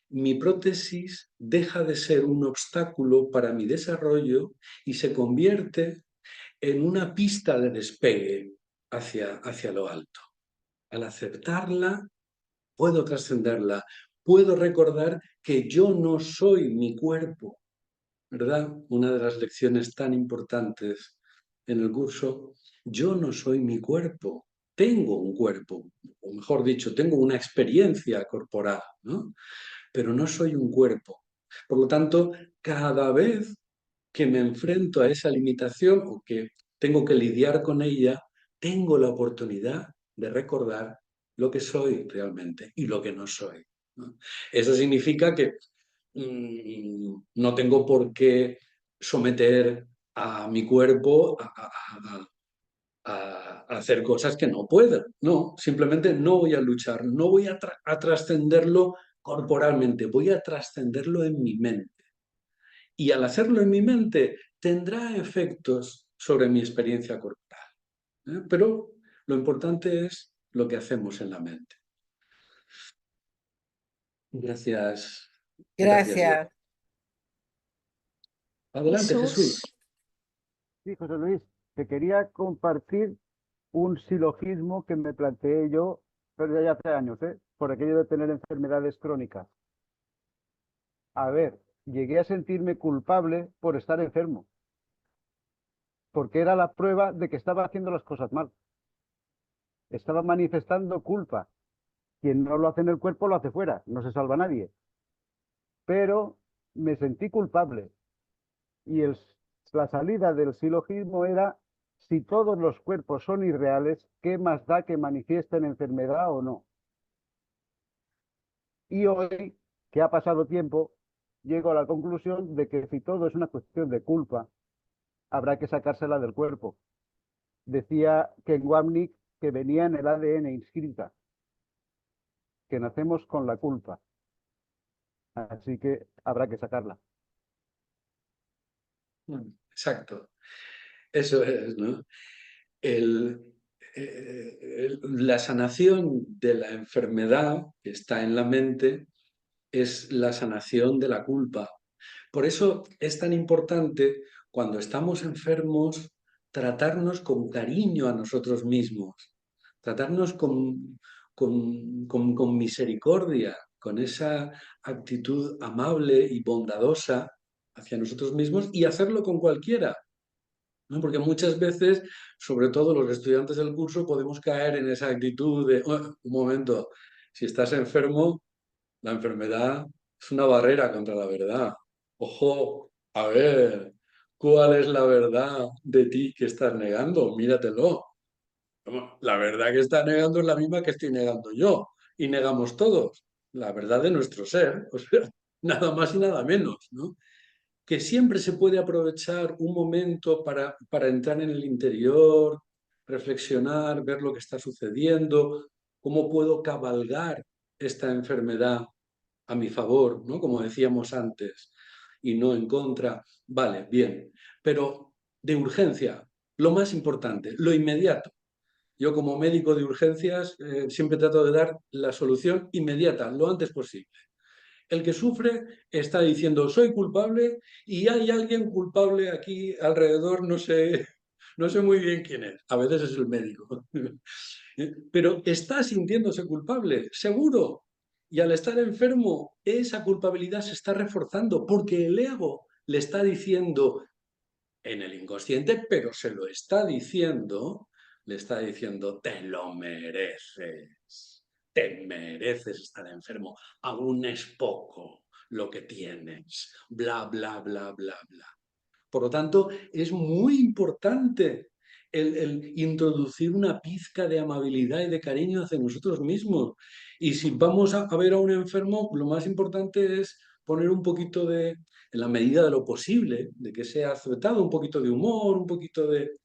mi prótesis deja de ser un obstáculo para mi desarrollo y se convierte en una pista de despegue hacia lo alto. Al aceptarla, puedo trascenderla, puedo recordar que yo no soy mi cuerpo, ¿verdad? Una de las lecciones tan importantes en el curso, yo no soy mi cuerpo, tengo un cuerpo, o mejor dicho, tengo una experiencia corporal, ¿no? Pero no soy un cuerpo. Por lo tanto, cada vez que me enfrento a esa limitación o que tengo que lidiar con ella, tengo la oportunidad de recordar lo que soy realmente y lo que no soy, ¿no? Eso significa que no tengo por qué someter a mi cuerpo a hacer cosas que no puedo. No, simplemente no voy a luchar, no voy a trascenderlo corporalmente, voy a trascenderlo en mi mente. Y al hacerlo en mi mente, tendrá efectos sobre mi experiencia corporal, ¿eh? Pero lo importante es lo que hacemos en la mente. Gracias, gracias, Diego. Gracias. Adelante, Jesús, Jesús. Sí, José Luis, te quería compartir un silogismo que me planteé yo, pero ya hace años, ¿eh? Por aquello de tener enfermedades crónicas. A ver, llegué a sentirme culpable por estar enfermo, porque era la prueba de que estaba haciendo las cosas mal. Estaba manifestando culpa. Quien no lo hace en el cuerpo lo hace fuera, no se salva nadie. Pero me sentí culpable y la salida del silogismo era: si todos los cuerpos son irreales, ¿qué más da que manifiesten enfermedad o no? Y hoy, que ha pasado tiempo, llego a la conclusión de que si todo es una cuestión de culpa, habrá que sacársela del cuerpo. Decía Ken Wapnick que venía en el ADN inscrita, que nacemos con la culpa, así que habrá que sacarla. Exacto, eso es, ¿no? El, la sanación de la enfermedad que está en la mente es la sanación de la culpa, Por eso es tan importante cuando estamos enfermos tratarnos con cariño a nosotros mismos, tratarnos con misericordia, con esa actitud amable y bondadosa hacia nosotros mismos y hacerlo con cualquiera, ¿no? Porque muchas veces, sobre todo los estudiantes del curso, podemos caer en esa actitud de, "Oh, un momento, si estás enfermo, la enfermedad es una barrera contra la verdad. Ojo, a ver, ¿cuál es la verdad de ti que estás negando? Míratelo. Vamos, la verdad que estás negando es la misma que estoy negando yo. Y negamos todos. La verdad de nuestro ser. O sea, nada más y nada menos, ¿no? Que siempre se puede aprovechar un momento para entrar en el interior, reflexionar, ver lo que está sucediendo, cómo puedo cabalgar esta enfermedad a mi favor, ¿no? Como decíamos antes, y no en contra. Vale, bien, pero de urgencia, lo más importante, lo inmediato. Yo como médico de urgencias siempre trato de dar la solución inmediata, lo antes posible. El que sufre está diciendo soy culpable y hay alguien culpable aquí alrededor, no sé muy bien quién es. A veces es el médico. Pero está sintiéndose culpable, seguro. Y al estar enfermo, esa culpabilidad se está reforzando porque el ego le está diciendo en el inconsciente, pero se lo está diciendo, le está diciendo, te mereces estar enfermo, aún es poco lo que tienes, bla, bla, bla, bla, bla. Por lo tanto, es muy importante el introducir una pizca de amabilidad y de cariño hacia nosotros mismos. Y si vamos a ver a un enfermo, lo más importante es poner un poquito de, en la medida de lo posible, de que sea aceptado, un poquito de humor, un poquito de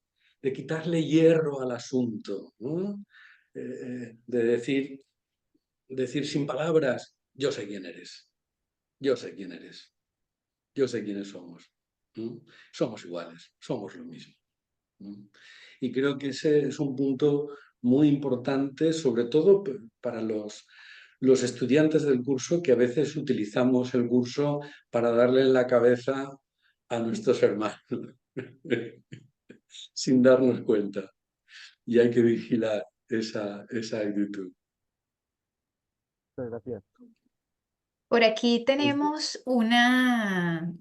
quitarle hierro al asunto, ¿no? De decir sin palabras, yo sé quién eres, yo sé quién eres, yo sé quiénes somos. ¿No? Somos iguales, somos lo mismo. ¿No? Y creo que ese es un punto muy importante, sobre todo para los estudiantes del curso, que a veces utilizamos el curso para darle en la cabeza a nuestros hermanos, sin darnos cuenta. Y hay que vigilar esa actitud. Muchas gracias. Por aquí tenemos en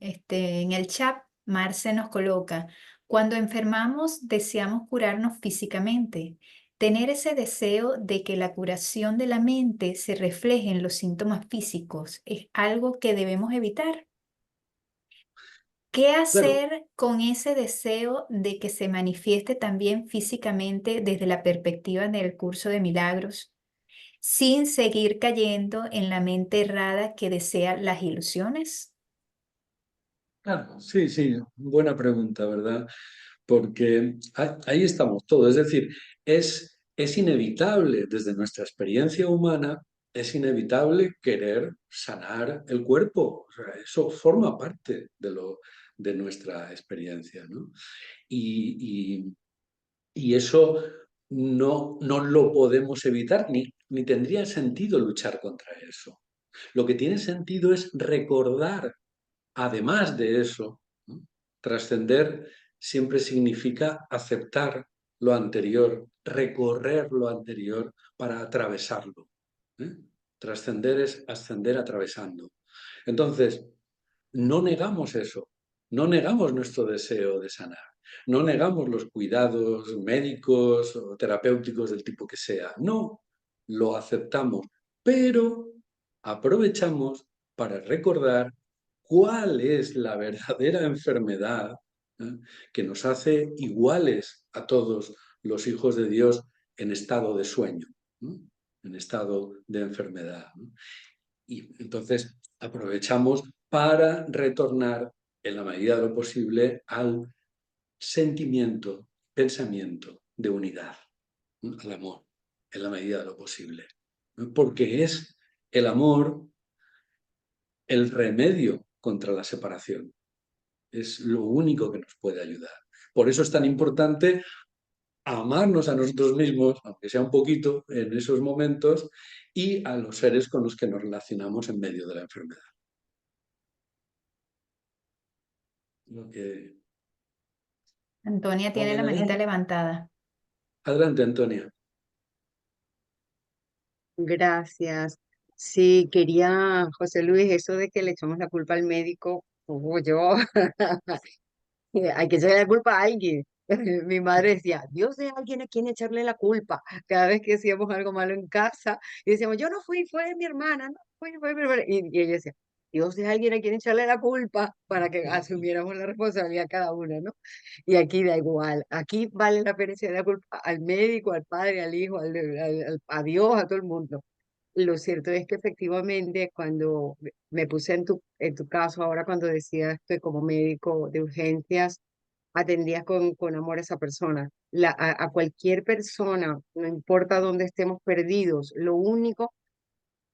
el chat, Marce nos coloca, cuando enfermamos deseamos curarnos físicamente. Tener ese deseo de que la curación de la mente se refleje en los síntomas físicos es algo que debemos evitar. ¿Qué Claro, hacer con ese deseo de que se manifieste también físicamente desde la perspectiva del curso de milagros, sin seguir cayendo en la mente errada que desea las ilusiones? claro, sí, sí, buena pregunta, ¿verdad? Porque ahí estamos todos. Es decir, es inevitable desde nuestra experiencia humana, es inevitable querer sanar el cuerpo. O sea, eso forma parte de nuestra experiencia, ¿no? Y, y- y eso no lo podemos evitar, ni tendría sentido luchar contra eso. Lo que tiene sentido es recordar. Además de eso, ¿no? Trascender siempre significa aceptar lo anterior, recorrer lo anterior para atravesarlo. ¿Eh? Trascender es ascender atravesando. Entonces, no negamos eso, no negamos nuestro deseo de sanar, no negamos los cuidados médicos o terapéuticos del tipo que sea, no, lo aceptamos, pero aprovechamos para recordar cuál es la verdadera enfermedad, ¿eh? Que nos hace iguales a todos los hijos de Dios en estado de sueño, ¿no? En estado de enfermedad, ¿no? Y entonces aprovechamos para retornar en la medida de lo posible al sentimiento, pensamiento de unidad, ¿no? Al amor, en la medida de lo posible, ¿no? Porque es el amor el remedio contra la separación. Es lo único que nos puede ayudar. Por eso es tan importante amarnos a nosotros mismos, aunque sea un poquito en esos momentos, y a los seres con los que nos relacionamos en medio de la enfermedad. lo que... Antonia tiene la manita levantada. Adelante, Antonia. Gracias. Sí, quería, José Luis, eso de que le echamos la culpa al médico, como yo, hay que echarle la culpa a alguien. Mi madre decía, Dios de alguien a quien echarle la culpa. Cada vez que hacíamos algo malo en casa, y decíamos, yo no fui, fue mi hermana, no fue mi hermana. Y ella decía, Dios de alguien a quien echarle la culpa para que asumiéramos la responsabilidad cada una, ¿no? Y aquí da igual. Aquí vale la pena echarle la culpa al médico, al padre, al hijo, a Dios, a todo el mundo. Lo cierto es que efectivamente cuando me puse en tu caso, ahora cuando decías que como médico de urgencias atendías con amor a esa persona, a cualquier persona, no importa dónde estemos perdidos, lo único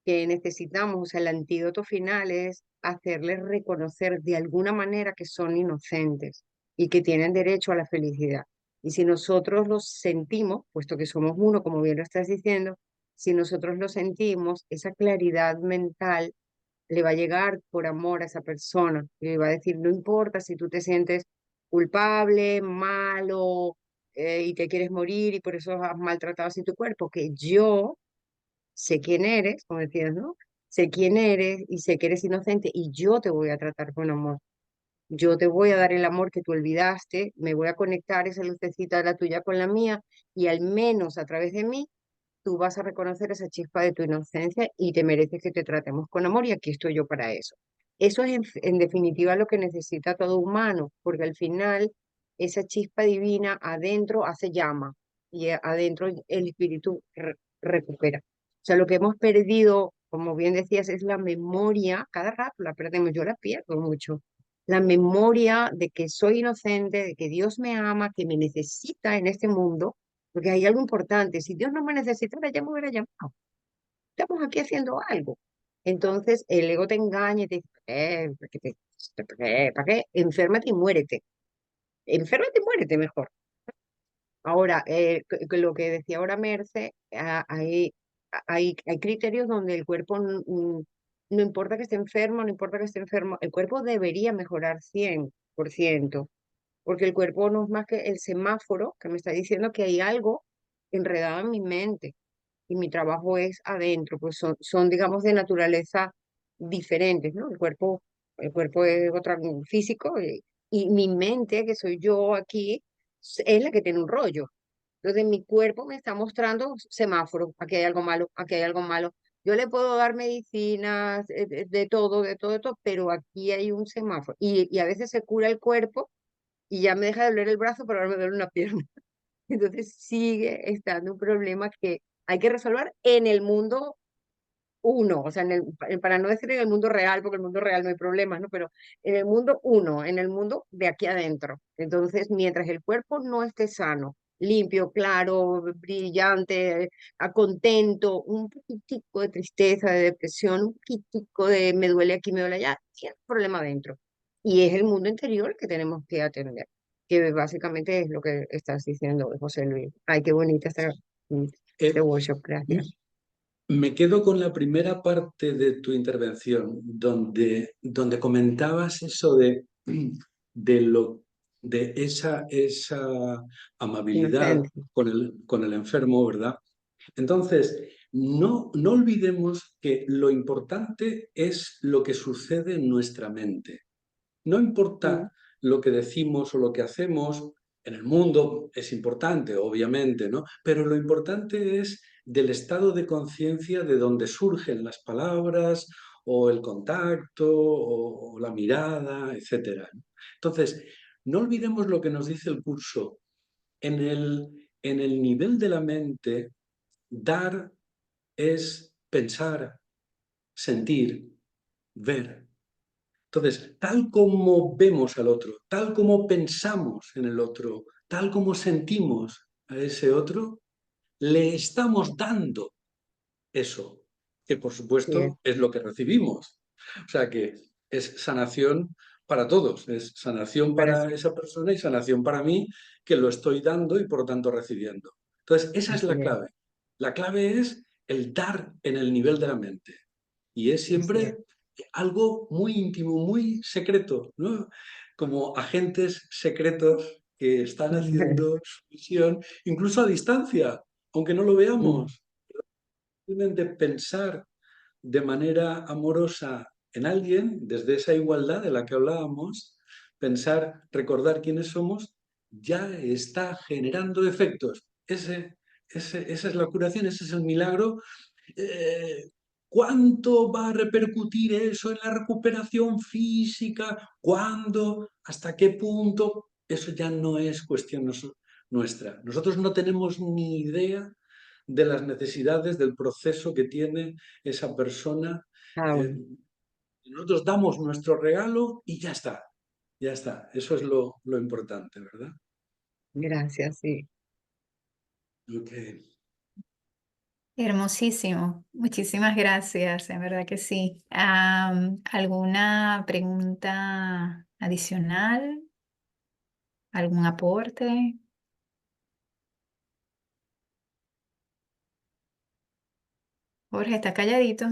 que necesitamos, o sea, el antídoto final es hacerles reconocer de alguna manera que son inocentes y que tienen derecho a la felicidad. Y si nosotros los sentimos, puesto que somos uno, como bien lo estás diciendo, si nosotros lo sentimos, esa claridad mental le va a llegar por amor a esa persona. Y le va a decir, no importa si tú te sientes culpable, malo, y te quieres morir y por eso has maltratado así tu cuerpo, que yo sé quién eres, como decías, ¿no? Sé quién eres y sé que eres inocente y yo te voy a tratar con amor. Yo te voy a dar el amor que tú olvidaste, me voy a conectar esa lucecita de la tuya con la mía y al menos a través de mí tú vas a reconocer esa chispa de tu inocencia y te mereces que te tratemos con amor y aquí estoy yo para eso. Eso es en definitiva lo que necesita todo humano, porque al final esa chispa divina adentro hace llama y adentro el espíritu recupera. O sea, lo que hemos perdido, como bien decías, es la memoria, cada rato la perdemos, yo la pierdo mucho. La memoria de que soy inocente, de que Dios me ama, que me necesita en este mundo, porque hay algo importante. Si Dios no me necesitara, ya me hubiera llamado. Estamos aquí haciendo algo. Entonces, el ego te engaña y te dice, ¿para qué? ¿Para qué? Enférmate y muérete. Enférmate y muérete mejor. Ahora, lo que decía ahora Merce, hay criterios donde el cuerpo no importa que esté enfermo, no importa que esté enfermo, el cuerpo debería mejorar 100%, porque el cuerpo no es más que el semáforo que me está diciendo que hay algo enredado en mi mente y mi trabajo es adentro, pues son digamos, de naturaleza diferentes, ¿no? El cuerpo es otro físico y mi mente, que soy yo aquí, es la que tiene un rollo. Entonces mi cuerpo me está mostrando semáforos, aquí hay algo malo, aquí hay algo malo. Yo le puedo dar medicinas, de todo, de todo, de todo, pero aquí hay un semáforo. Y a veces se cura el cuerpo y ya me deja de doler el brazo, pero ahora me duele una pierna. Entonces sigue estando un problema que hay que resolver en el mundo uno, o sea, para no decir en el mundo real, porque en el mundo real no hay problemas, ¿no? Pero en el mundo uno, en el mundo de aquí adentro. Entonces, mientras el cuerpo no esté sano, limpio, claro, brillante, contento, un poquitico de tristeza, de depresión, un poquitico de me duele aquí, me duele allá, tiene un problema adentro. Y es el mundo interior que tenemos que atender, que básicamente es lo que estás diciendo, José Luis. Ay, qué bonita este Eh, workshop, gracias. Me quedo con la primera parte de tu intervención, donde comentabas eso de, lo, de esa amabilidad Inocente. con el enfermo, ¿verdad? Entonces, no olvidemos que lo importante es lo que sucede en nuestra mente. No Mm, importa lo que decimos o lo que hacemos, en el mundo es importante, obviamente, ¿no? Pero lo importante es del estado de conciencia de donde surgen las palabras o el contacto o la mirada, etcétera. Entonces, no olvidemos lo que nos dice el curso. En el nivel de la mente, dar es pensar, sentir, ver. Entonces, tal como vemos al otro, tal como pensamos en el otro, tal como sentimos a ese otro, le estamos dando eso, que por así es, supuesto es lo que recibimos. O sea que es sanación para todos, es sanación para para esa persona y sanación para mí, que lo estoy dando y por lo tanto recibiendo. Entonces, esa es así la es, clave. La clave es el dar en el nivel de la mente. Y es así es. siempre algo muy íntimo, muy secreto, ¿no? como agentes secretos que están haciendo su misión, incluso a distancia, aunque no lo veamos. Simplemente pensar de manera amorosa en alguien, desde esa igualdad de la que hablábamos, pensar, recordar quiénes somos, ya está generando efectos. Esa es la curación, ese es el milagro. Eh, ¿Cuánto va a repercutir eso en la recuperación física? ¿Cuándo? ¿Hasta qué punto? Eso ya no es cuestión nuestra. Nosotros no tenemos ni idea de las necesidades, del proceso que tiene esa persona. Ah, Eh, Nosotros damos nuestro regalo y ya está, ya está. Eso es lo importante, ¿verdad? gracias, sí. Ok. Hermosísimo. Muchísimas gracias, en verdad que sí. ¿Alguna pregunta adicional? ¿Algún aporte? Jorge, está calladito.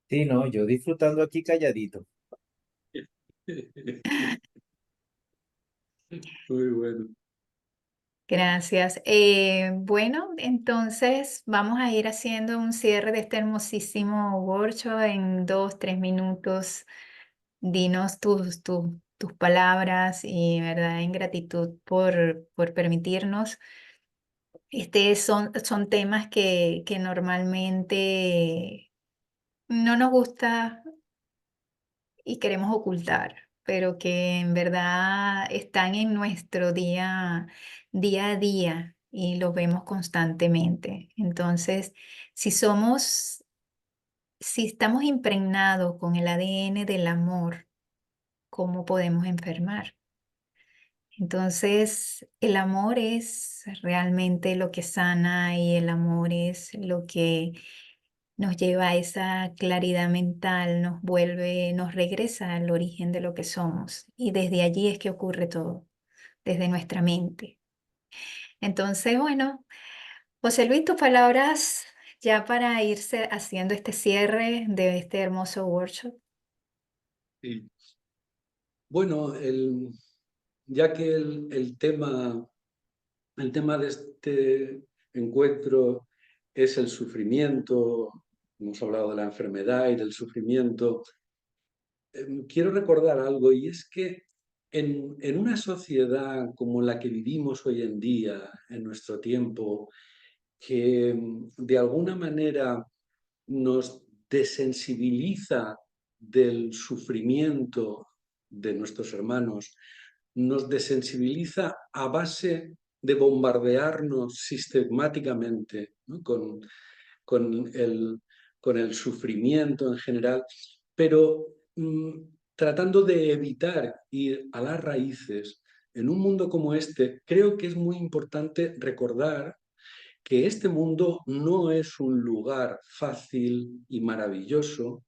Sí, no, yo disfrutando aquí calladito. Muy bueno. Gracias. Bueno, entonces vamos a ir haciendo un cierre de este hermosísimo workshop en 2, 3 minutos. Dinos tus palabras y, ¿verdad?, en gratitud por permitirnos. Son temas que normalmente no nos gusta y queremos ocultar, pero que en verdad están en nuestro día a día y los vemos constantemente. Entonces, si somos, si estamos impregnados con el ADN del amor, ¿cómo podemos enfermar? Entonces, el amor es realmente lo que sana y el amor es lo que nos lleva a esa claridad mental, nos regresa al origen de lo que somos. Y desde allí es que ocurre todo, desde nuestra mente. Entonces, bueno, José Luis, tus palabras ya para irse haciendo este cierre de este hermoso workshop. Sí. Bueno, ya que el tema de este encuentro es el sufrimiento, hemos hablado de la enfermedad y del sufrimiento, quiero recordar algo y es que en una sociedad como la que vivimos hoy en día, en nuestro tiempo, que de alguna manera nos desensibiliza del sufrimiento de nuestros hermanos, nos desensibiliza a base de bombardearnos sistemáticamente, ¿no?, con el, con el sufrimiento en general, pero tratando de evitar ir a las raíces. En un mundo como este, creo que es muy importante recordar que este mundo no es un lugar fácil y maravilloso.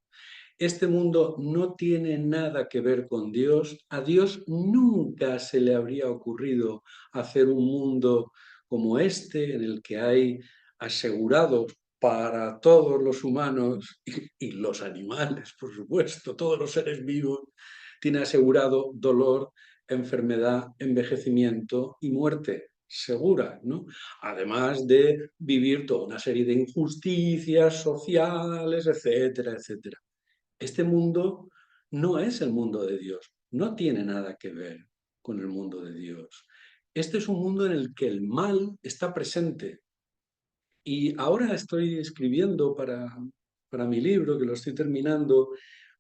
Este mundo no tiene nada que ver con Dios. A Dios nunca se le habría ocurrido hacer un mundo como este, en el que hay asegurados para todos los humanos y los animales, por supuesto, todos los seres vivos, tiene asegurado dolor, enfermedad, envejecimiento y muerte segura, ¿no? Además de vivir toda una serie de injusticias sociales, etcétera, etcétera. Este mundo no es el mundo de Dios, no tiene nada que ver con el mundo de Dios. Este es un mundo en el que el mal está presente. Y ahora estoy escribiendo para mi libro, que lo estoy terminando,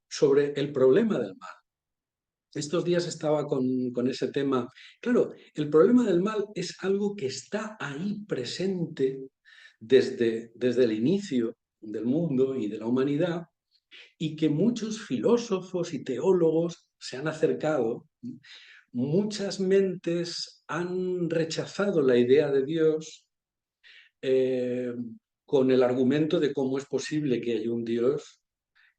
sobre el problema del mal. Estos días estaba con ese tema. Claro, el problema del mal es algo que está ahí presente desde el inicio del mundo y de la humanidad, y que muchos filósofos y teólogos se han acercado. Muchas mentes han rechazado la idea de Dios, eh, con el argumento de cómo es posible que haya un Dios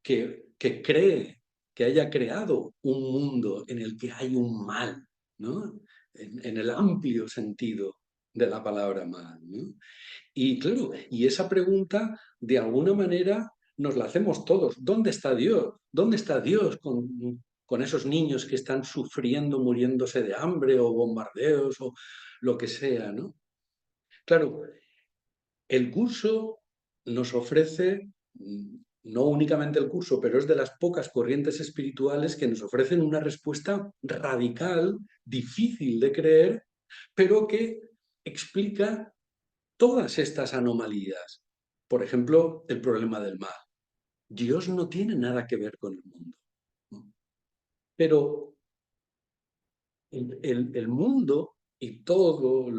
que cree, que haya creado un mundo en el que hay un mal, ¿no? En el amplio sentido de la palabra mal, ¿no? Y claro, y esa pregunta de alguna manera nos la hacemos todos. ¿Dónde está Dios? ¿Dónde está Dios con esos niños que están sufriendo, muriéndose de hambre o bombardeos o lo que sea, ¿no? Claro, el curso nos ofrece, no únicamente el curso, pero es de las pocas corrientes espirituales que nos ofrecen una respuesta radical, difícil de creer, pero que explica todas estas anomalías. Por ejemplo, el problema del mal. Dios no tiene nada que ver con el mundo, ¿no? Pero el mundo y todo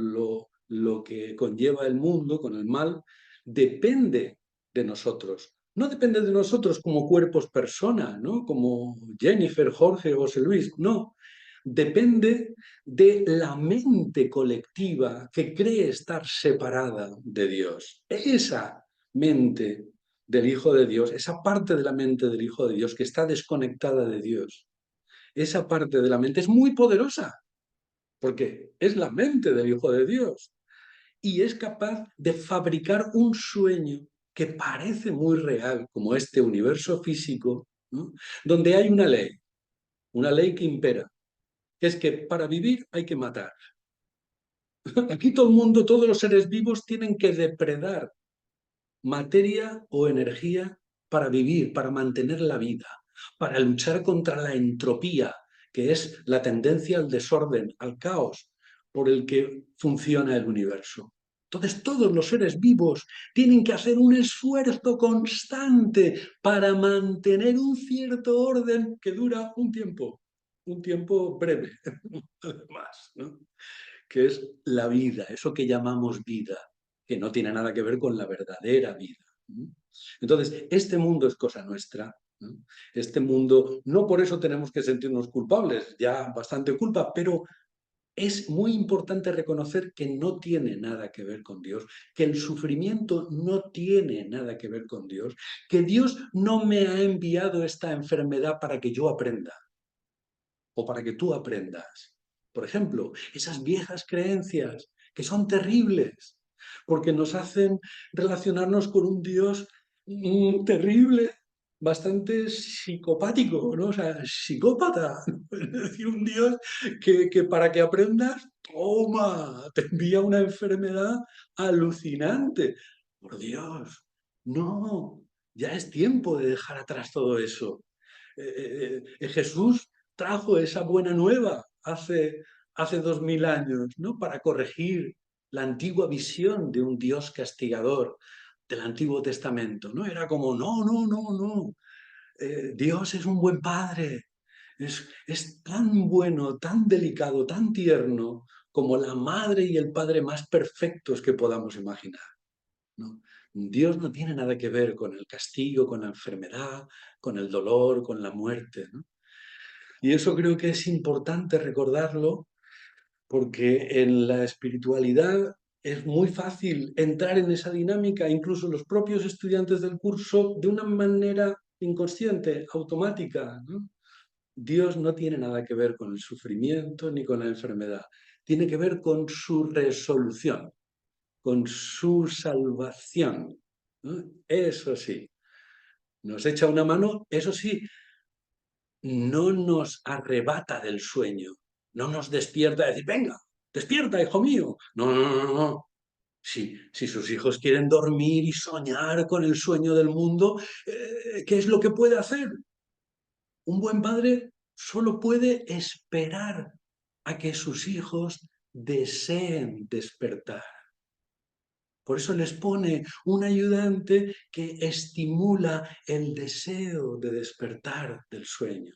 lo que conlleva el mundo con el mal depende de nosotros. No depende de nosotros como cuerpos persona, ¿no? Como Jennifer, Jorge, José Luis, no. Depende de la mente colectiva que cree estar separada de Dios. Esa mente del Hijo de Dios, esa parte de la mente del Hijo de Dios que está desconectada de Dios, esa parte de la mente es muy poderosa, porque es la mente del Hijo de Dios y es capaz de fabricar un sueño que parece muy real, como este universo físico, ¿no? Donde hay una ley que impera, que es que para vivir hay que matar. Aquí todo el mundo, todos los seres vivos tienen que depredar materia o energía para vivir, para mantener la vida, para luchar contra la entropía, que es la tendencia al desorden, al caos por el que funciona el universo. Entonces todos los seres vivos tienen que hacer un esfuerzo constante para mantener un cierto orden que dura un tiempo breve, además, ¿no? Que es la vida, eso que llamamos vida, que no tiene nada que ver con la verdadera vida. Entonces, este mundo es cosa nuestra, ¿no? Este mundo, no por eso tenemos que sentirnos culpables, ya bastante culpa, pero es muy importante reconocer que no tiene nada que ver con Dios, que el sufrimiento no tiene nada que ver con Dios, que Dios no me ha enviado esta enfermedad para que yo aprenda o para que tú aprendas. Por ejemplo, esas viejas creencias que son terribles, porque nos hacen relacionarnos con un Dios terrible, bastante psicopático, ¿no? O sea, psicópata. Es decir, un Dios que para que aprendas, toma, te envía una enfermedad alucinante. Por Dios, no, ya es tiempo de dejar atrás todo eso. Jesús trajo esa buena nueva hace 2000 años, ¿no? Para corregir la antigua visión de un Dios castigador del Antiguo Testamento, ¿no? Era como, no, no, no, no. Dios es un buen padre, es tan bueno, tan delicado, tan tierno, como la madre y el padre más perfectos que podamos imaginar, ¿no? Dios no tiene nada que ver con el castigo, con la enfermedad, con el dolor, con la muerte, ¿no? Y eso creo que es importante recordarlo porque en la espiritualidad es muy fácil entrar en esa dinámica, incluso los propios estudiantes del curso, de una manera inconsciente, automática, ¿no? Dios no tiene nada que ver con el sufrimiento ni con la enfermedad, tiene que ver con su resolución, con su salvación, ¿no? Eso sí, nos echa una mano, eso sí, no nos arrebata del sueño, no nos despierta a decir, venga, despierta, hijo mío. No, no, no, no, no. Si sus hijos quieren dormir y soñar con el sueño del mundo, ¿qué es lo que puede hacer? Un buen padre solo puede esperar a que sus hijos deseen despertar. Por eso les pone un ayudante que estimula el deseo de despertar del sueño.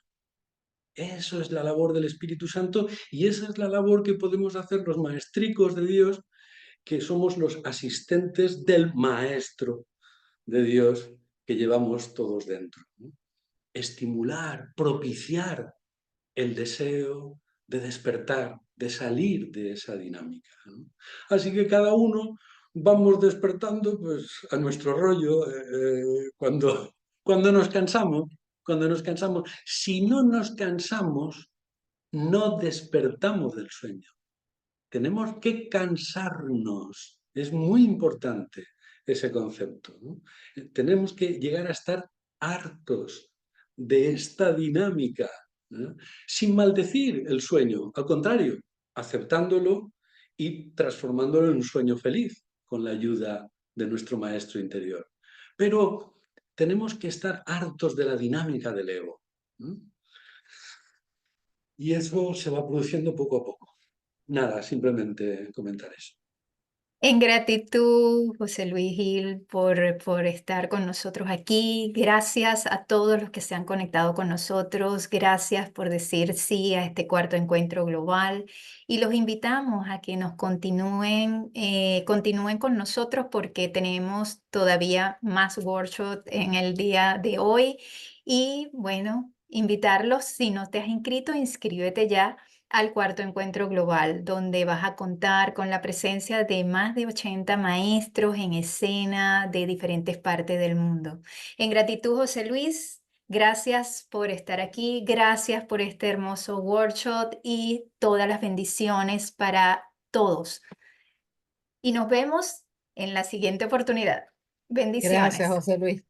Eso es la labor del Espíritu Santo y esa es la labor que podemos hacer los maestricos de Dios, que somos los asistentes del Maestro de Dios que llevamos todos dentro, ¿no? Estimular, propiciar el deseo de despertar, de salir de esa dinámica, ¿no? Así que cada uno vamos despertando pues, a nuestro rollo cuando nos cansamos. Cuando nos cansamos, si no nos cansamos, no despertamos del sueño. Tenemos que cansarnos. Es muy importante ese concepto, ¿no? Tenemos que llegar a estar hartos de esta dinámica, ¿no? Sin maldecir el sueño, al contrario, aceptándolo y transformándolo en un sueño feliz con la ayuda de nuestro maestro interior. Pero tenemos que estar hartos de la dinámica del ego, ¿no? Y eso se va produciendo poco a poco. Nada, simplemente comentar eso. En gratitud, José Luis Gil, por estar con nosotros aquí. Gracias a todos los que se han conectado con nosotros. Gracias por decir sí a este cuarto encuentro global. Y los invitamos a que nos continúen con nosotros porque tenemos todavía más workshops en el día de hoy. Y bueno, invitarlos, si no te has inscrito, inscríbete ya al cuarto encuentro global, donde vas a contar con la presencia de más de 80 maestros en escena de diferentes partes del mundo. En gratitud, José Luis, gracias por estar aquí, gracias por este hermoso workshop y todas las bendiciones para todos. Y nos vemos en la siguiente oportunidad. Gracias, Bendiciones. José Luis.